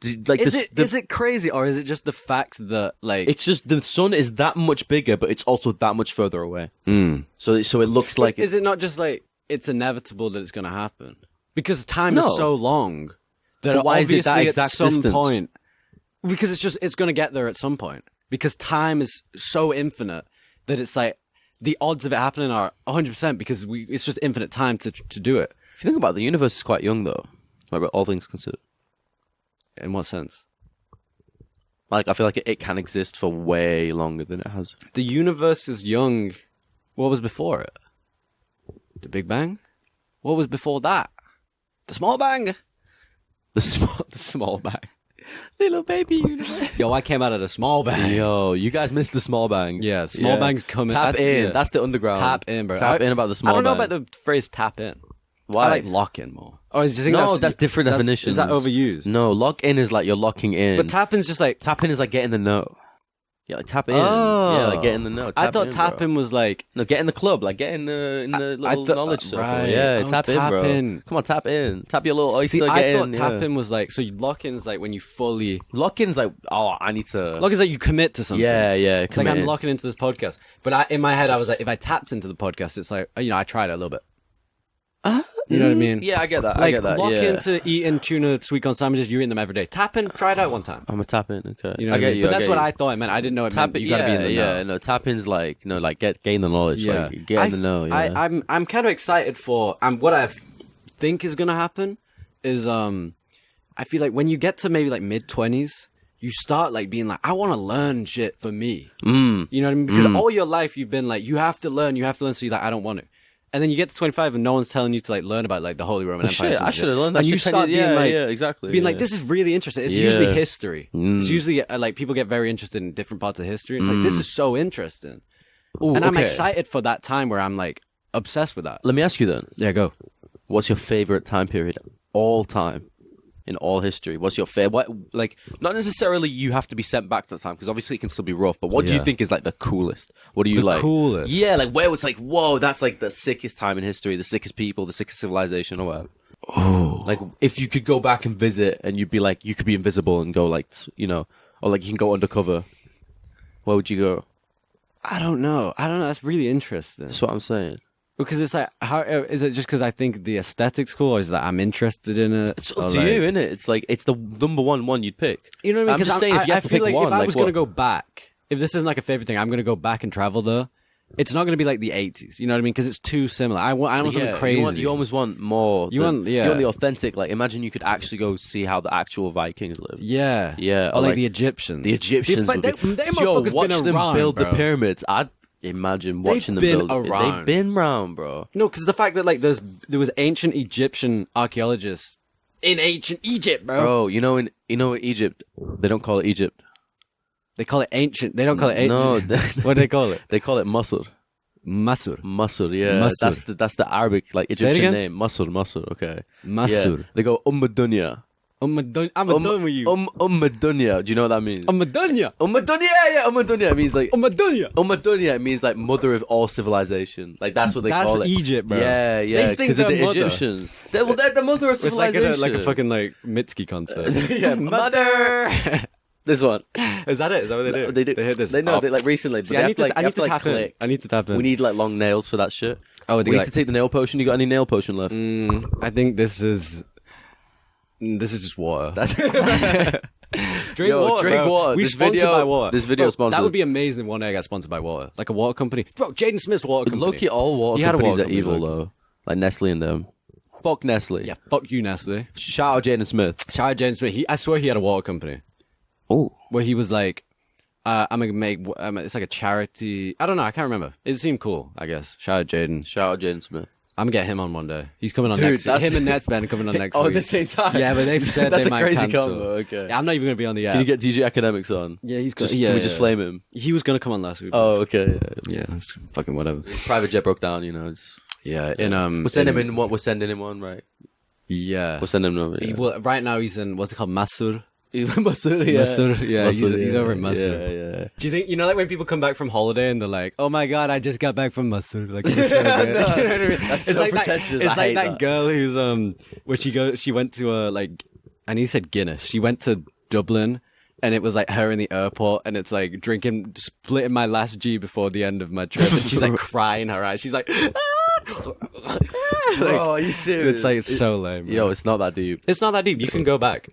Is it crazy, or is it just the fact that like it's just the sun is that much bigger, but it's also that much further away. So it looks like. Is it not just like it's inevitable that it's going to happen because time is so long that why is it that obviously exact at some distance? point? Because it's going to get there at some point. Because time is so infinite that it's like the odds of it happening are 100% because it's just infinite time to do it. If you think about it, the universe is quite young, though. Like, all things considered. In what sense? Like, I feel like it can exist for way longer than it has. The universe is young. What was before it? The Big Bang? What was before that? The Small Bang? The small bang. Little baby universe. Yo, I came out of the Small Bang. Yo, you guys missed the small bang. Yeah, Small Bang's coming. Tap in. Yeah. That's the underground. Tap in, bro. Tap in about the small bang. I don't know about the phrase tap in. Why? I like lock in more. Oh, do you think that's different definitions. Is that overused? No, lock in is like you're locking in. But tap in's just like tap in is like get in the know. Yeah, like tap in. Oh. Yeah, like get in the know. I thought tap in was like no, get in the club, like get in the little knowledge circle. Right. Yeah, Oh, tap in, bro. Come on, tap in. Tap your little oyster. See, I thought in, tap in was like so. Lock in is like when you fully lock in is like I need to. lock in is like you commit to something. Yeah. It's like I'm locking into this podcast. But in my head, I was like, if I tapped into the podcast, it's like I tried it a little bit. You know what I mean? Yeah, I get that. Like, I get that. lock yeah. into eating tuna sweet corn sandwiches. You eat them every day. Tap in, try it out one time. I'm a tap in. Okay, You know what I mean? But that's what I thought it meant. I didn't know it meant you gotta be in the know. Yeah, no, tap in's like gain the knowledge. Yeah, like, get in the know. Yeah. I'm kind of excited for what I think is gonna happen is I feel like when you get to maybe like mid-20s, you start like being like, I want to learn shit for me. You know what I mean? Because all your life you've been like, you have to learn. So you're like, I don't want to. And then you get to 25 and no one's telling you to like learn about like the Holy Roman Empire. I should have learned that. And you start being like, exactly. Being like, this is really interesting. It's usually history. It's usually like people get very interested in different parts of history. It's like, this is so interesting. Ooh, and I'm excited for that time where I'm like obsessed with that. Let me ask you then. Yeah, go. What's your favorite time period all time? In all history, what's your favorite? Like, not necessarily you have to be sent back to the time because obviously it can still be rough. But what do you think is like the coolest? What do you like? Coolest? Yeah, like where it's like, whoa, that's like the sickest time in history, the sickest people, the sickest civilization, or whatever. Oh, like if you could go back and visit, and you'd be like, you could be invisible and go like, or like you can go undercover. Where would you go? I don't know. That's really interesting. That's what I'm saying. Because it's like, how is it? Just because I think the aesthetic's cool, or is that I'm interested in it? It's up to you, isn't it? It's like it's the number one you'd pick. You know what I mean? I'm just saying, if you had to pick like one, if I was like going to go back, if this isn't like a favorite thing, I'm going to go back and travel there. It's not going to be like the 80s. You know what I mean? Because it's too similar. I almost want crazy. You almost want more. You want the authentic. Like, imagine you could actually go see how the actual Vikings live. Yeah, yeah, or like the Egyptians. The Egyptians. They motherfuckers watch them build the pyramids. Imagine watching them build. They've been around, bro. No, because the fact that like there was ancient Egyptian archaeologists in ancient Egypt, bro. Bro, in Egypt, they don't call it Egypt. They call it ancient. They don't call it ancient. No, what do they call it? They call it Masur. Masur. Yeah. Masur. That's the Arabic like Egyptian name. Masur. Okay. Masur. Yeah. They go Dunya. I'm done with you. Dunya. Do you know what that means? Dunya. Dunya. Yeah. Dunya. It means like Dunya. Dunya. It means like mother of all civilization. Like that's what they call it. That's Egypt, bro. Yeah. Because of the Egyptians. They're the mother of civilization. It's like a fucking like Mitski concert. Yeah. Mother. This one. Is that it? Is that what they do? They do. They hit this. They know. They like recently. See, I need to tap in. I need to tap in. We need like long nails for that shit. Oh, we need to take the nail potion. You got any nail potion left? I think this is. This is just water. Drink Yo, water. drink bro. water. We sponsored by water. This video Bro, sponsored. That would be amazing. One day I got sponsored by water, like a water company. Bro, Jaden Smith's water company. Low-key, all water He had a companies water are company, evil, low-key. though. Like Nestle and them. Fuck Nestle. Yeah, fuck you, Nestle. Shout out Jaden Smith. Shout out Jaden Smith. I swear he had a water company Oh. where he was like, I'm gonna make. It's like a charity. I don't know. I can't remember. It seemed cool. I guess. Shout out Jaden. Shout out Jaden Smith. I'm gonna get him on one day. He's coming on Dude, next week. that's- Him and Netsben are coming on next Oh, week. at the same time? Yeah, but they've said That's they a might crazy cancel. combo, okay. Yeah, I'm not even gonna be on the app. Can you get DJ Academics on? Yeah, he's Just, yeah, can we yeah, just yeah. flame him? He was gonna come on last week. Oh, okay. yeah, it's fucking whatever. Private jet broke down, you know. It's, Yeah, in we're sending him in one. We're sending him one, right? Yeah, We're sending him over. Yeah. Well, right now he's in what's it called, Masur. Masur, yeah. Masur, yeah, Masur, he's over in Masur. Yeah, yeah. Do you think like when people come back from holiday and they're like, "Oh my god, I just got back from Masur." Like, it's so good. You know what I mean? That's it's so like pretentious. That, it's I like hate that that. girl who's where she went to like, and he said Guinness. She went to Dublin, and it was like her in the airport, and it's like splitting my last G before the end of my trip, and she's like crying her eyes. She's like, Bro, are you serious? it's like it's so lame. Bro. Yo, it's not that deep. It's not that deep. You can go back.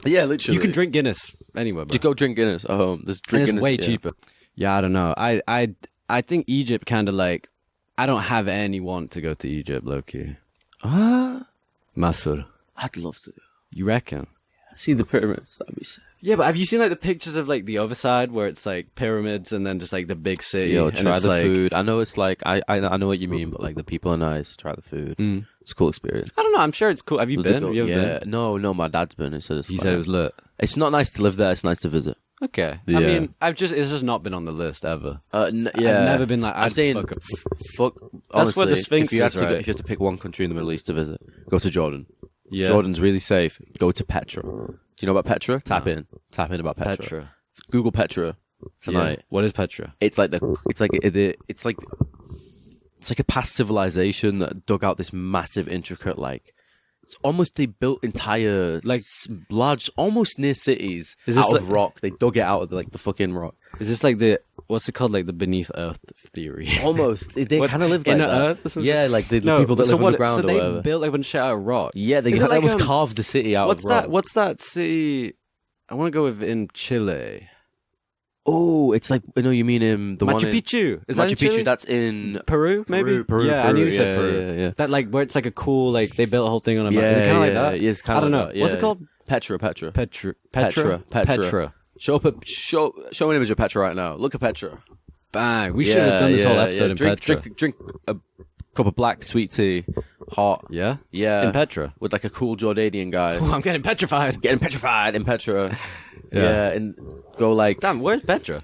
Yeah, literally. You can drink Guinness anywhere, bro. Just go drink Guinness at home. There's And drink it's Guinness. way yeah. cheaper. Yeah, I don't know. I think Egypt kind of like. I don't have any want to go to Egypt, Loki. Masur. I'd love to. You reckon? See the pyramids. That'd be sick. Yeah, but have you seen like the pictures of like the other side where it's like pyramids and then just like the big city? Yo, and try it's the like, food. I know it's like I know what you mean, but like the people are nice. Try the food. It's a cool experience. I don't know. I'm sure it's cool. Have you been? Have you ever Yeah, been? no. My dad's been. He said it's. He fine. said it was lit. It's not nice to live there. It's nice to visit. Okay. Yeah. I mean, it's just not been on the list ever. Yeah, I've never been like. I'm saying fuck it. fuck. That's where the honestly, Sphinx if you had is, to go- right? if you have to pick one country in the Middle East to visit, go to Jordan. Yeah. Jordan's really safe. Go to Petra. Do you know about Petra? Tap in about Petra. Petra. Google Petra tonight. Yeah. What is Petra? It's like it's like a past civilization that dug out this massive, intricate, like it's almost they built entire like large, almost near cities Is this out of like- rock. They dug it out of the fucking rock. Is this like what's it called? Like the beneath Earth theory? Almost, they What, kind of live like inner that. Earth or some Yeah, shit? like the No, people that so live on the ground so or they whatever. built like a bunch of shit out of rock. Yeah, they Is it like, almost carved the city out What's of rock. that? What's that city? I want to go with in Chile. Oh, it's like you know you mean the one Machu in Picchu. Is that in Machu Picchu. Chile? That's in Peru, maybe. Peru, yeah, I knew you said yeah, Peru. yeah. That like where it's like a cool like they built a whole thing on a map. Yeah, Is it kind of like that? Yeah, it's kind I of don't like know. that, What's yeah. it called? Petra. Petra. Show an image of Petra right now. Look at Petra. Bang. We should have done this whole episode in drink, Petra. Drink a cup of black sweet tea, hot. Yeah? Yeah. In Petra. With like a cool Jordanian guy. Ooh, I'm getting petrified. Getting petrified in Petra. Yeah. Yeah, and go like Damn, where's Petra?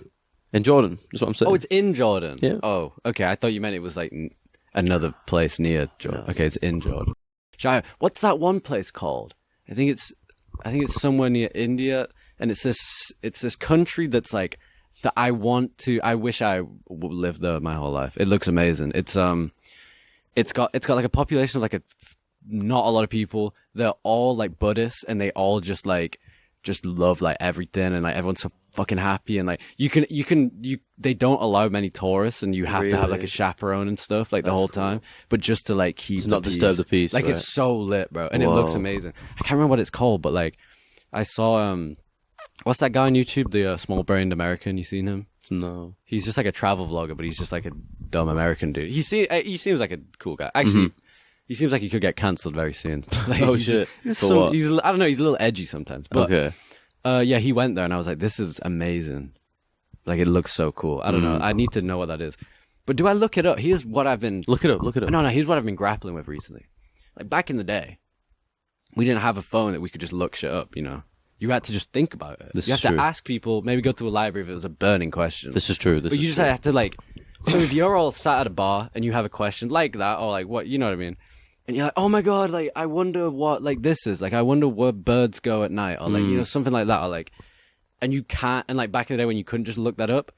in Jordan. That's what I'm saying. Oh, it's in Jordan. Yeah. Oh, okay. I thought you meant it was like another place near Jordan. No. Okay, it's in Jordan. What's that one place called? I think it's somewhere near India, and it's this country that's like that I wish I lived there my whole life. It looks amazing. It's got like a population of like not a lot of people. They're all like Buddhists, and they all just love like everything, and like everyone's so fucking happy, and like they don't allow many tourists, and you have to have like a Really? chaperone and stuff like the whole time, but just to like keep To not disturb the peace, like right. it's so lit, bro, and it looks Whoa. amazing. I can't remember what it's called, but like I saw what's that guy on YouTube, the small brained American? You seen him? No. He's just like a travel vlogger, but he's just like a dumb American dude. He seems like a cool guy. Actually, he seems like he could get cancelled very soon. Like, Oh, he's- shit. He's For some- what? he's I don't know. He's a little edgy sometimes. But, Okay. yeah, he went there, and I was like, "This is amazing. Like, it looks so cool. I don't know. I need to know what that is. But do I look it up? Here's what I've been. Look it up. No. Here's what I've been grappling with recently. Like back in the day, we didn't have a phone that we could just look shit up. You know, you had to just think about it. This you is have to true. ask people. Maybe go to a library if it was a burning question. This is true. But you just have to like. So if you're all sat at a bar and you have a question like that, or like what, you know what I mean, and you're like, oh my god, like I wonder what like this is, like I wonder where birds go at night, or like you know something like that, or like, and you can't, and like back in the day when you couldn't just look that up,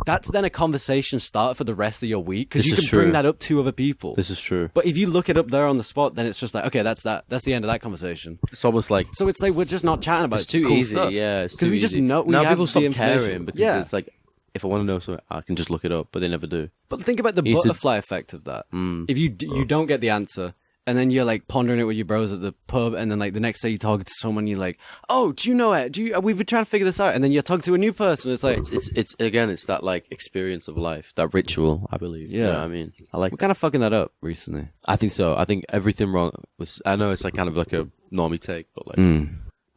that's then a conversation start for the rest of your week because This you is can bring true. that up to other people. This is true. But if you look it up there on the spot, then it's just like, okay, that's that. That's the end of that conversation. It's almost like So it's like we're just not chatting about it's too cool easy. stuff. Yeah, it's 'Cause too we just easy. know- we now have people the stop information. caring because Yeah. it's like if I want to know something, I can just look it up, but they never do. But think about the You used to- butterfly effect of that. If you don't get the answer, and then you're like pondering it with your bros at the pub, and then like the next day you're talking to someone, you're like, oh, do you know it? We've been trying to figure this out, and then you're talking to a new person. It's like it's again, it's that like experience of life, that ritual. I believe. Yeah. You know what I mean, we're kind of fucking that up recently. I think so. I think everything wrong was. I know it's like kind of like a normie take, but like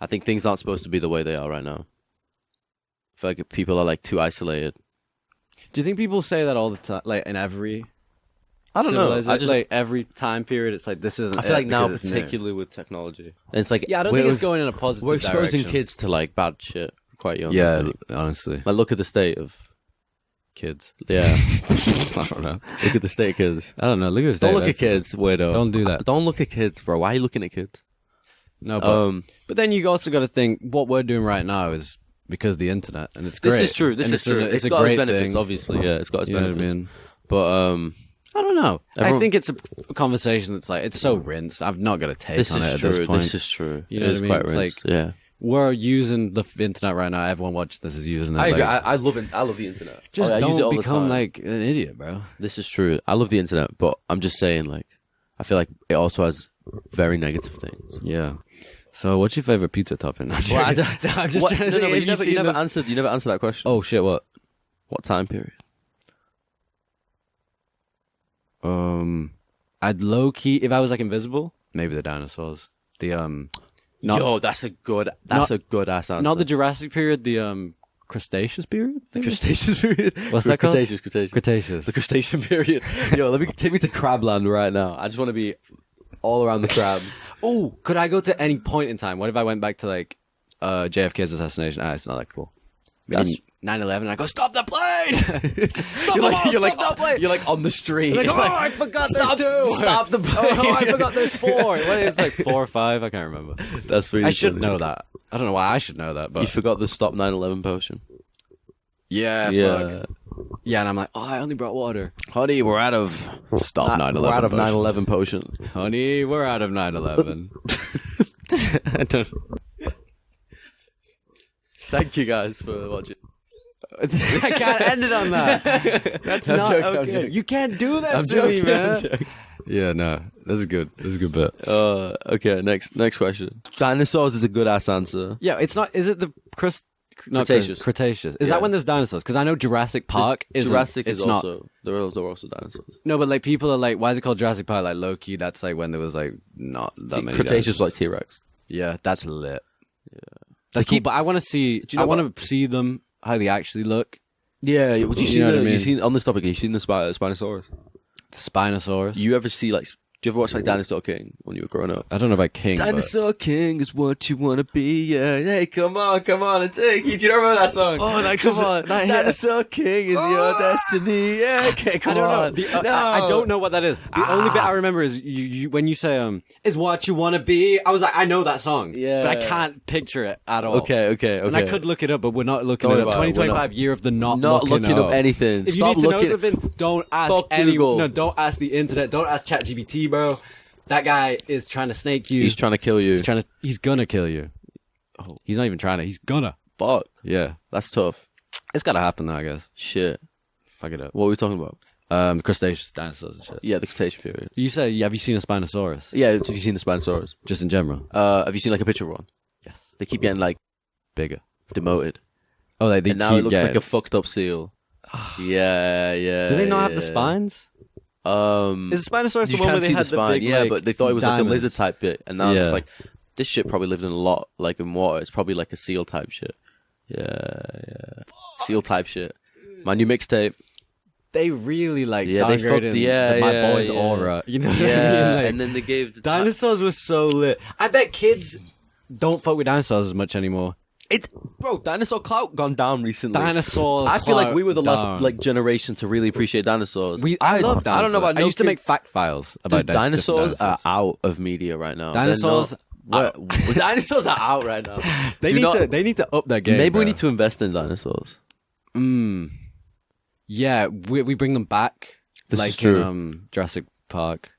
I think things aren't supposed to be the way they are right now. I feel like people are like too isolated. Do you think people say that all the time, like in every? I don't know. I just like every time period. It's like this isn't. I feel like now, particularly with technology, and it's like I don't think it's going in a positive. We're exposing direction. kids to like bad shit quite young. Yeah, honestly. Like look at the state of kids. Yeah, I don't know. Look at the state of kids. I don't know. Look at the state. Don't look at kids, weirdo. Don't do that. Don't look at kids, bro. Why are you looking at kids? No, but then you also got to think what we're doing right now is because of the internet, and it's great. This is true. This is true. It's got its benefits, obviously. Yeah, it's got its benefits. What I mean? But I don't know. I think it's a conversation that's like it's so rinsed. I've not got a take on it at this point. This is true. You know what I mean? It's like we're using the internet right now. Everyone watches this is using it. I agree. I love it. I love the internet. Just don't become like an idiot, bro. This is true. I love the internet, but I'm just saying, like, I feel like it also has very negative things. Yeah. So, what's your favorite pizza topping? I'm just trying to you never answered that question. Oh shit! What time period? I'd low key if I was like invisible, maybe the dinosaurs. That's a good ass answer. Not the Jurassic period, the Cretaceous period. The Cretaceous period. What's that called? Cretaceous. The Crustacean period. Yo, take me to Crabland right now. I just want to be all around the crabs. Oh, could I go to any point in time? What if I went back to like JFK's assassination? It's not that cool. That's 9/11. I go, stop the plane! Stop the plane! You're like on the street. Like, I forgot there's two. Stop the plane! Oh, I forgot there's four. What is like 4 or 5? I can't remember. That's pretty. I should know that. I don't know why I should know that, but you forgot the stop 9/11 potion. Yeah. Fuck. Yeah, and I'm like, I only brought water. Honey, we're out of stop 9/11. We're out of 9/11 potion. Honey, we're out of 9/11. I don't. Thank you guys for watching. I can't end it on that. That's not okay. You can't do that to me, man. Yeah, no, that's good. That's a good bit. Okay, next question. Dinosaurs is a good ass answer. Yeah, it's not. Is it the Cretaceous? Cretaceous. Is that when there's dinosaurs? Because I know Jurassic Park is. Jurassic is also. There are also dinosaurs. No, but like people are like, why is it called Jurassic Park? Like low key, that's like when there was like not that many. Cretaceous was like T-Rex. Yeah, that's lit. Yeah, that's cool. But I want to see. I want to see them how they actually look. Yeah, would you see know what I mean? You seen on this topic? You seen the Spinosaurus? The Spinosaurus. You ever see like? Do you ever watch like Dinosaur King when you were growing up? I don't know about King. Dinosaur King is what you want to be. Yeah, hey, come on and take it. Do you remember that song? Oh, come on. Dinosaur King is your destiny. Yeah, okay, come on. I don't know what that is. The only bit I remember is you when you say is what you want to be. I was like, I know that song. Yeah, but I can't picture it at all. Okay. And I could look it up, but we're not looking it up. 2025 year of the not looking up anything. If you need to know something, don't ask anyone. No, don't ask the internet. Don't ask ChatGPT, bro. That guy is trying to snake you. He's trying to kill you. He's gonna kill you. Oh, he's not even trying to. He's gonna. Fuck. Yeah, that's tough. It's gotta happen though, I guess. Shit. Fuck it up. What were we talking about? Cretaceous dinosaurs and shit. Yeah, the Cretaceous period. You say, have you seen a Spinosaurus? Yeah, have you seen the Spinosaurus? Just in general. Have you seen like a picture of one? Yes. They keep getting like bigger, demoted. Oh, and now it looks like a fucked up seal. Yeah. Do they not have the spines? Is the Spinosaurus the one where they had the big, yeah, like, but they thought it was diamonds. like a lizard type bit, and now it's like this shit probably lived in a lot, like in water. It's probably like a seal type shit. Yeah, seal type shit. My new mixtape. They really like they fucked my boy's aura. You know what I mean? Like, and then they gave dinosaurs were so lit. I bet kids don't fuck with dinosaurs as much anymore. Bro, dinosaur clout gone down recently. I feel like we were the last like generation to really appreciate dinosaurs. I love dinosaurs. I don't know about. I used to make fact files about dinosaurs. Are out of media right now. Dinosaurs. Dinosaurs are out right now. They need to up their game. Maybe we need to invest in dinosaurs. Yeah, we bring them back. This like is true. In Jurassic Park,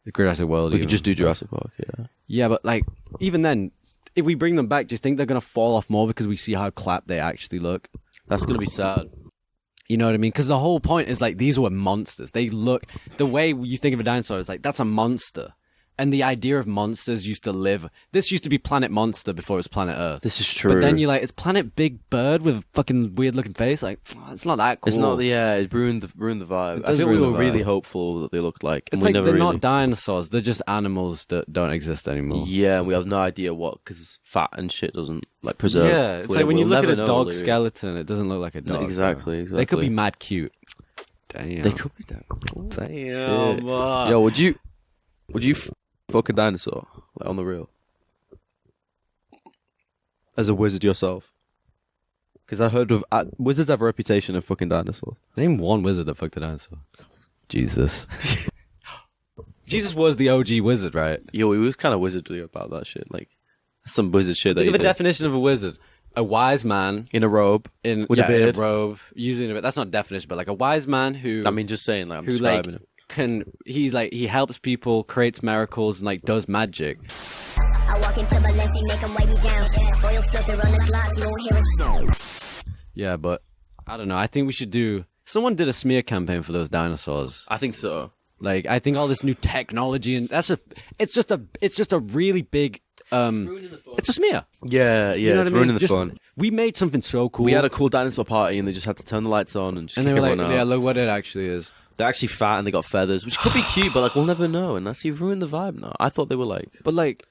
the Jurassic World. We could just do Jurassic Park. Yeah. Yeah, but like even then. If we bring them back, do you think they're going to fall off more because we see how clapped they actually look? That's going to be sad. You know what I mean? Because the whole point is like these were monsters. They look... The way you think of a dinosaur is like, that's a monster. And the idea of monsters used to live. This used to be Planet Monster before it was Planet Earth. This is true. But then you're like, it's Planet Big Bird with a fucking weird looking face. Like, it's not that cool. It's not. Yeah, it ruined the vibe. I does think we ruin were the vibe. really hopeful that they looked like. It's like they're not dinosaurs. They're just animals that don't exist anymore. Yeah, and we have no idea what, because fat and shit doesn't like preserve. Yeah, it's like when you look at a dog skeleton, it doesn't look like a dog. Exactly. They could be mad cute. Damn. They could be that. Damn. Yo, would you fuck a dinosaur, like, on the real, as a wizard yourself? Because I heard of wizards have a reputation of fucking dinosaurs. Name one wizard that fucked a dinosaur. Jesus. Jesus was the OG wizard, right? Yo, he was kind of wizardly about that shit. Like some wizard shit. Think that of a definition of a wizard: a wise man in a robe, with a beard, in a robe, using a bit. That's not a definition, but like a wise man who. I mean, just saying, like, I'm who describing like him. he helps people, creates miracles, and like does magic. I walk into Balenci, make them wipe me down. Oil filter on the block, you won't hear a sound. Yeah, but I don't know. I think we should do. Someone did a smear campaign for those dinosaurs. I think so. Like, I think all this new technology and it's just a really big. It's a smear. Yeah, You know it's what I mean? ruining the fun. We made something so cool. We had a cool dinosaur party, and they just had to turn the lights on and just and kick they were like, everyone out. yeah, look what it actually is. They're actually fat and they got feathers, which could be cute, but like we'll never know. And that's you've ruined the vibe now. I thought they were like, But like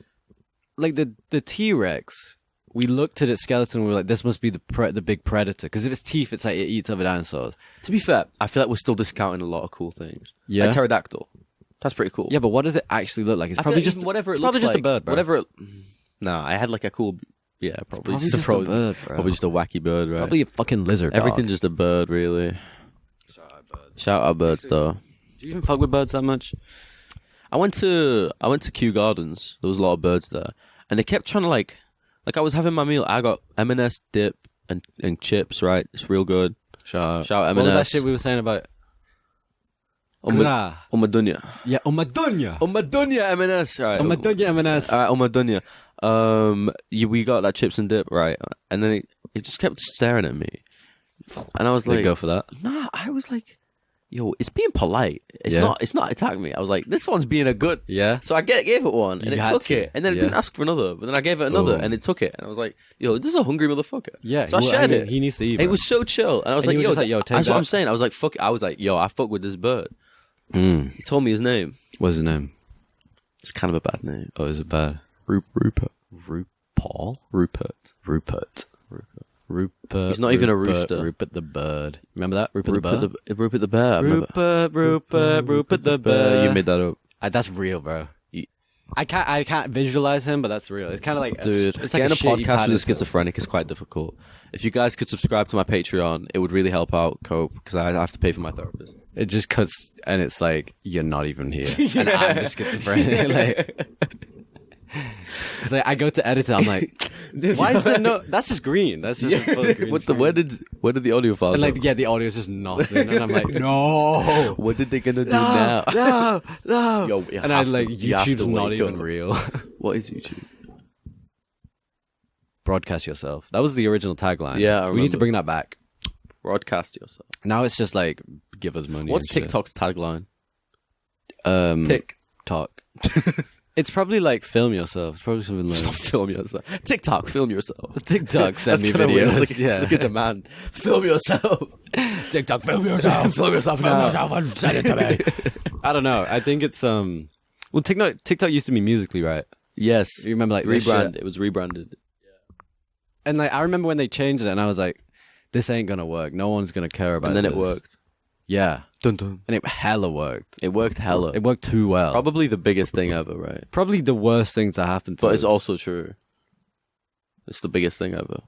the T-Rex, we looked at its skeleton and we were like, this must be the big predator. Because if it's teeth, it's like it eats other dinosaurs. to be fair, I feel like we're still discounting a lot of cool things. Yeah? Like pterodactyl. That's pretty cool. Yeah, but what does it actually look like? It's I feel probably like just even whatever it it's looks probably just like, a bird, bro. Whatever. No, I had like a cool. Yeah, probably Probably just a just a bird, bro. Probably just a wacky bird, right? Probably a fucking lizard. Everything's just a bird, really. Shout out birds, though. Do you even fuck with birds that much? I went to Kew Gardens. There was a lot of birds there, and they kept trying to like I was having my meal. I got M&S dip and chips. Right, it's real good. Shout out M&S. What was that shit we were saying about? Omadunya. Yeah, Omadunya. Omadunya M&S. Right. Omadunya M&S. All right, Omadunya. We got that chips and dip, right? And then it just kept staring at me, and I was Did like, it go for that? Nah. I was like, yo, it's being polite. It's Yeah. not. It's not attacking me. I was like, this one's being a good. Yeah. So I gave it one, and You it had took to. it, and then it Yeah. didn't ask for another. But then I gave it another, Boom. and it took it, and I was like, yo, this is a hungry motherfucker. Yeah. So I well, shared mean, it. He needs to eat. It bro. was so chill, and I was And like, you were yo, just like, yo, take that's what that. I'm saying. I was like, fuck it. I was like, yo, I fuck with this bird. Mm. He told me his name. What's his name? It's kind of a bad name. Oh, is it bad? Rupert. Paul? Rupert. Rupert. He's not even a rooster. Rupert the bird. Remember that? Rupert the Rupert bird? Rupert the bear. I remember. Rupert the bird. You made that up. That's real, bro. I can't visualize him, but that's real. It's kind of like Dude, it's like getting a shit you podcast had with a as- schizophrenic is quite difficult. If you guys could subscribe to my Patreon, it would really help out Cope, because I have to pay for my therapist. It just cuts, and it's like you're not even here, and I'm the schizophrenic. Like, it's like I go to edit it, I'm like, why is there no? That's just green. That's just a full green What the screen. where did the audio file And go? like, yeah, the audio is just nothing, and I'm like, no, What did they gonna do now? no. Yo, you And I have like to- you have to YouTube's not wake even up. real. What is YouTube? Broadcast yourself. That was the original tagline. Yeah, I we need to remember. bring that back. Broadcast yourself. Now it's just like give us money. What's and shit. TikTok's tagline? TikTok. It's probably like film yourself. It's probably something like Film yourself. TikTok, film yourself. TikTok. Send me That's kinda weird. videos. Look, Yeah. look at the man. Film yourself. TikTok. Film yourself. Film yourself now. and send it to me. I don't know. I think it's Well, TikTok used to be Musically, right? Yes. You remember like this Rebrand. shit? It was rebranded. And like I remember when they changed it, and I was like, "This ain't gonna work. No one's gonna care about." And then it this." worked. Yeah, Dun dun. and it hella worked. It worked hella. It worked too well. Probably the biggest thing ever, right? Probably the worst thing to happen to But us. it's also true. It's the biggest thing ever.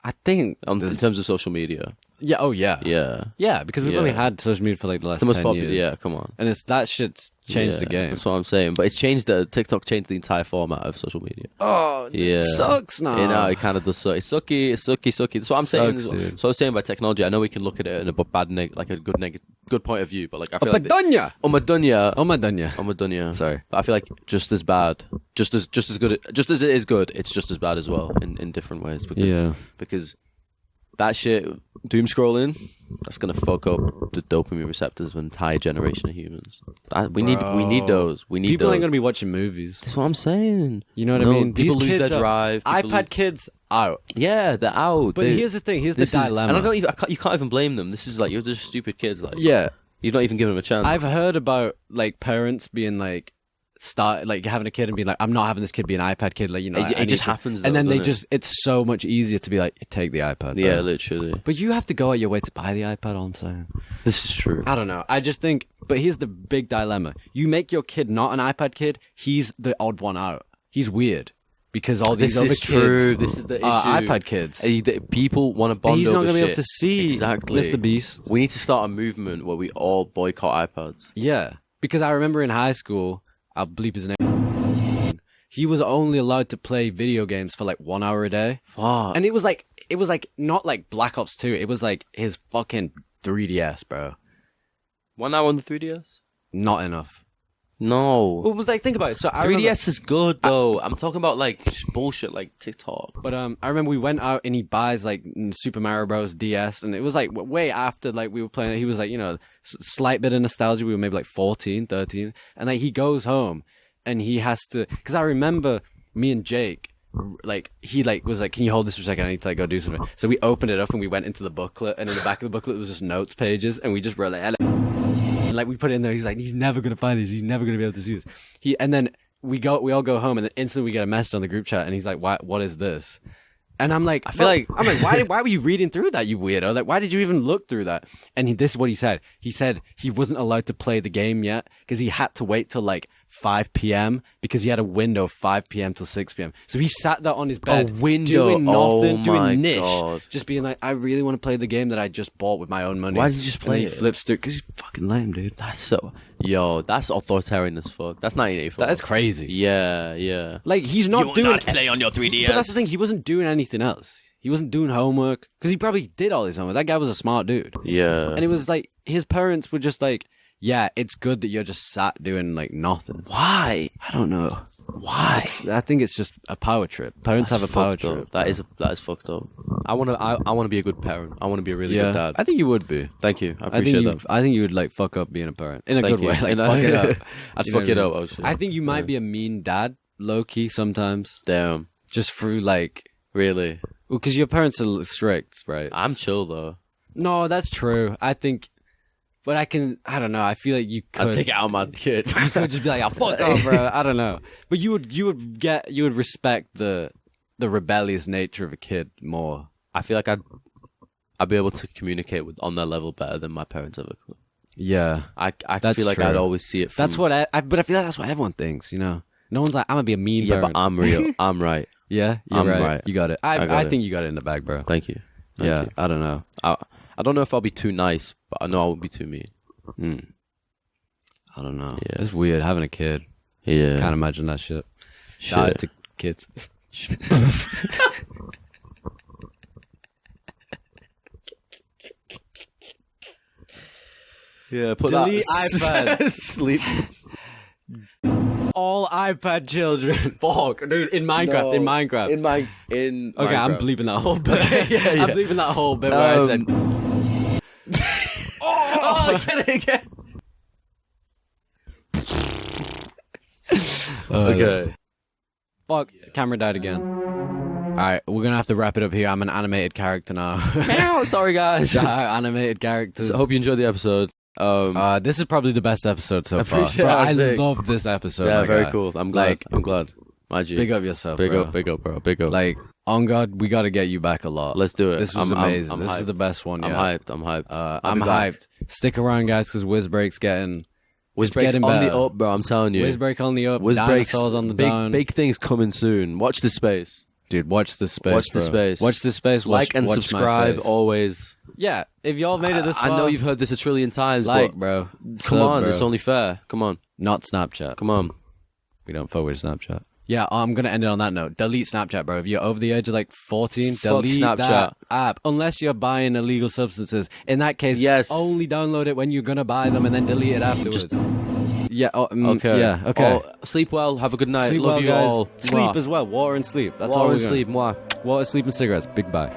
I think In terms of social media. yeah. Oh yeah. Yeah. Yeah, because we've Yeah. only had social media for like the last It's the most 10 popular. years. Yeah, come on. And it's that shit's changed the Yeah, game. That's what I'm saying. But it's changed TikTok changed the entire format of social media. Oh, Yeah. it sucks now. You know, it kind of does suck. It's sucky. That's what I'm saying. Sucks, dude. So I was saying about technology, I know we can look at it in a bad like a good point of view, but like I feel like Omadunya. Omadunya. Omadunya. Sorry. But I feel like just as bad, just as good, just as it is good, it's just as bad as well in different ways. Because that shit, doom scrolling, that's gonna fuck up the dopamine receptors of an entire generation of humans. We need those. We need People those. ain't gonna be watching movies. That's what I'm saying. You know what I mean? People These lose kids their are- drive. iPad kids out. Yeah, they're out. But here's the thing. Here's the dilemma. And you can't even blame them. This is like, you're just stupid kids. Like, Yeah. you're not even giving them a chance. I've heard about like parents being like having a kid and being like, I'm not having this kid be an iPad kid, like, you know. It just happens, though, and then they doesn't it? just it's so much easier to be like, take the iPad. Bro. Yeah, literally. But you have to go out your way to buy the iPad, all I'm saying. This is true. I don't know. I just think but here's the big dilemma. You make your kid not an iPad kid, he's the odd one out. He's weird. Because all these other kids This is the issue. are iPad kids. People want to bond He's over not going to be able shit. to see Exactly. Mr. Beast. We need to start a movement where we all boycott iPads. Yeah. Because I remember in high school, I'll bleep his name. He was only allowed to play video games for like 1 hour a day. Fuck. And it was like not like Black Ops 2. It was like his fucking 3DS, bro. 1 hour on the 3DS? Not enough. No. Well, like think about it. So 3DS is good though. I'm talking about like bullshit like TikTok. But I remember we went out and he buys like Super Mario Bros. DS, and it was like way after like we were playing it. He was like, you know, slight bit of nostalgia. We were maybe like 14, 13, and like he goes home and he has to, because I remember me and Jake, like he like was like, can you hold this for a second? I need to like go do something. So we opened it up and we went into the booklet, and in the back of the booklet was just notes pages, and we just wrote like. Like we put it in there, he's like, he's never gonna find this. He's never gonna be able to see this. And then we all go home, and then instantly we get a message on the group chat, and he's like, what is this? And I'm like, I'm like, why were you reading through that, you weirdo? Like, why did you even look through that? And this is what he said. He said he wasn't allowed to play the game yet because he had to wait till like 5 p.m. because he had a window of 5 p.m. till 6 p.m. So he sat there on his bed, window. doing nothing, Oh my doing niche, God. just being like, I really want to play the game that I just bought with my own money. Why did he just play and it? He flips through because he's fucking lame, dude. That's that's authoritarian as fuck. That's 1984. That is crazy. Yeah. Like he's not doing. play on your 3DS. But that's the thing. He wasn't doing anything else. He wasn't doing homework because he probably did all his homework. That guy was a smart dude. Yeah. And it was like his parents were just like, "Yeah, it's good that you're just sat doing like nothing." Why? I don't know. Why? I think it's just a power trip. Parents have a power trip. That is fucked up. I wanna be a good parent. I wanna be a really good dad. I think you would be. Thank you. I I think appreciate you. that. I think you would like fuck up being a parent in a Thank good you. way. Like In a- fuck it up. I'd You know fuck what it I up. mean? Oh shit. I think you might be a mean dad, low key sometimes, Damn. just through like, Really? because your parents are strict, right? I'm chill though. No, that's true. I think, but I don't know. I feel like you could. I'd take it out on my kid. You could just be like, "Oh, fuck off, bro." I don't know. But you would respect the rebellious nature of a kid more. I feel like I'd be able to communicate on their level better than my parents ever could. Yeah, I That's feel like true. I'd always see it from... that's what but I feel like that's what everyone thinks. You know, no one's like, "I'm gonna be a mean Yeah, parent." but I'm real. I'm right. Yeah, you're I'm right. right. You got it. I got I it. think you got it in the bag, bro. Thank you. Thank Yeah, you. I don't know. I don't know if I'll be too nice, but I know I won't be too mean. I don't know. Yeah. It's weird having a kid. Yeah. Can't imagine that shit. Shit. Shout out to kids. Yeah, put Delete that... iPad. Sleep. All iPad children. Fuck, dude. In Minecraft. In Minecraft. In Okay, I'm Minecraft. bleeping that whole bit. Yeah. I'm bleeping that whole bit where I said. Oh, I said it again. Okay. Fuck, camera died again. Alright, we're gonna have to wrap it up here. I'm an animated character now. Ow, sorry guys. Shout out animated characters. So, I hope you enjoyed the episode. This is probably the best episode so far. appreciate Bro, it, I sick. love this episode. Yeah, my very guy. cool. I'm glad. Like, I'm glad. My G. big up yourself, Big bro. up, bro. Big up. Like, on God, we gotta get you back a lot. Let's do it. This was amazing. This hyped. is the best one yet. I'm hyped. I'm be back. hyped. Stick around, guys, because WizBreak's getting... WizBreak's getting on the better. up, bro. I'm telling you. WizBreak on the up. WizBreak's Dinosaurs on the big, down. big things coming soon. Watch the space. Dude, watch this space. Watch the bro. space. Watch this space. Like and watch my subscribe face. always. Yeah, if y'all made it this far, I know you've heard this a trillion times, like, but bro. come Sub, on, bro. it's only fair. Come on, Not Snapchat. come on. We don't fuck with Snapchat. Yeah, I'm gonna end it on that note. Delete Snapchat, bro. If you're over the age of like 14, Fuck delete Snapchat. that app. Unless you're buying illegal substances. In that case, Yes. only download it when you're gonna buy them and then delete it afterwards. Yeah. Okay. Yeah. Okay. Oh, sleep well. Have a good night. Sleep Love well, you guys. all. Sleep Mwah. as well. Water and sleep. That's Water all. and sleep. Mwah. Water, sleep, and cigarettes. Big bye.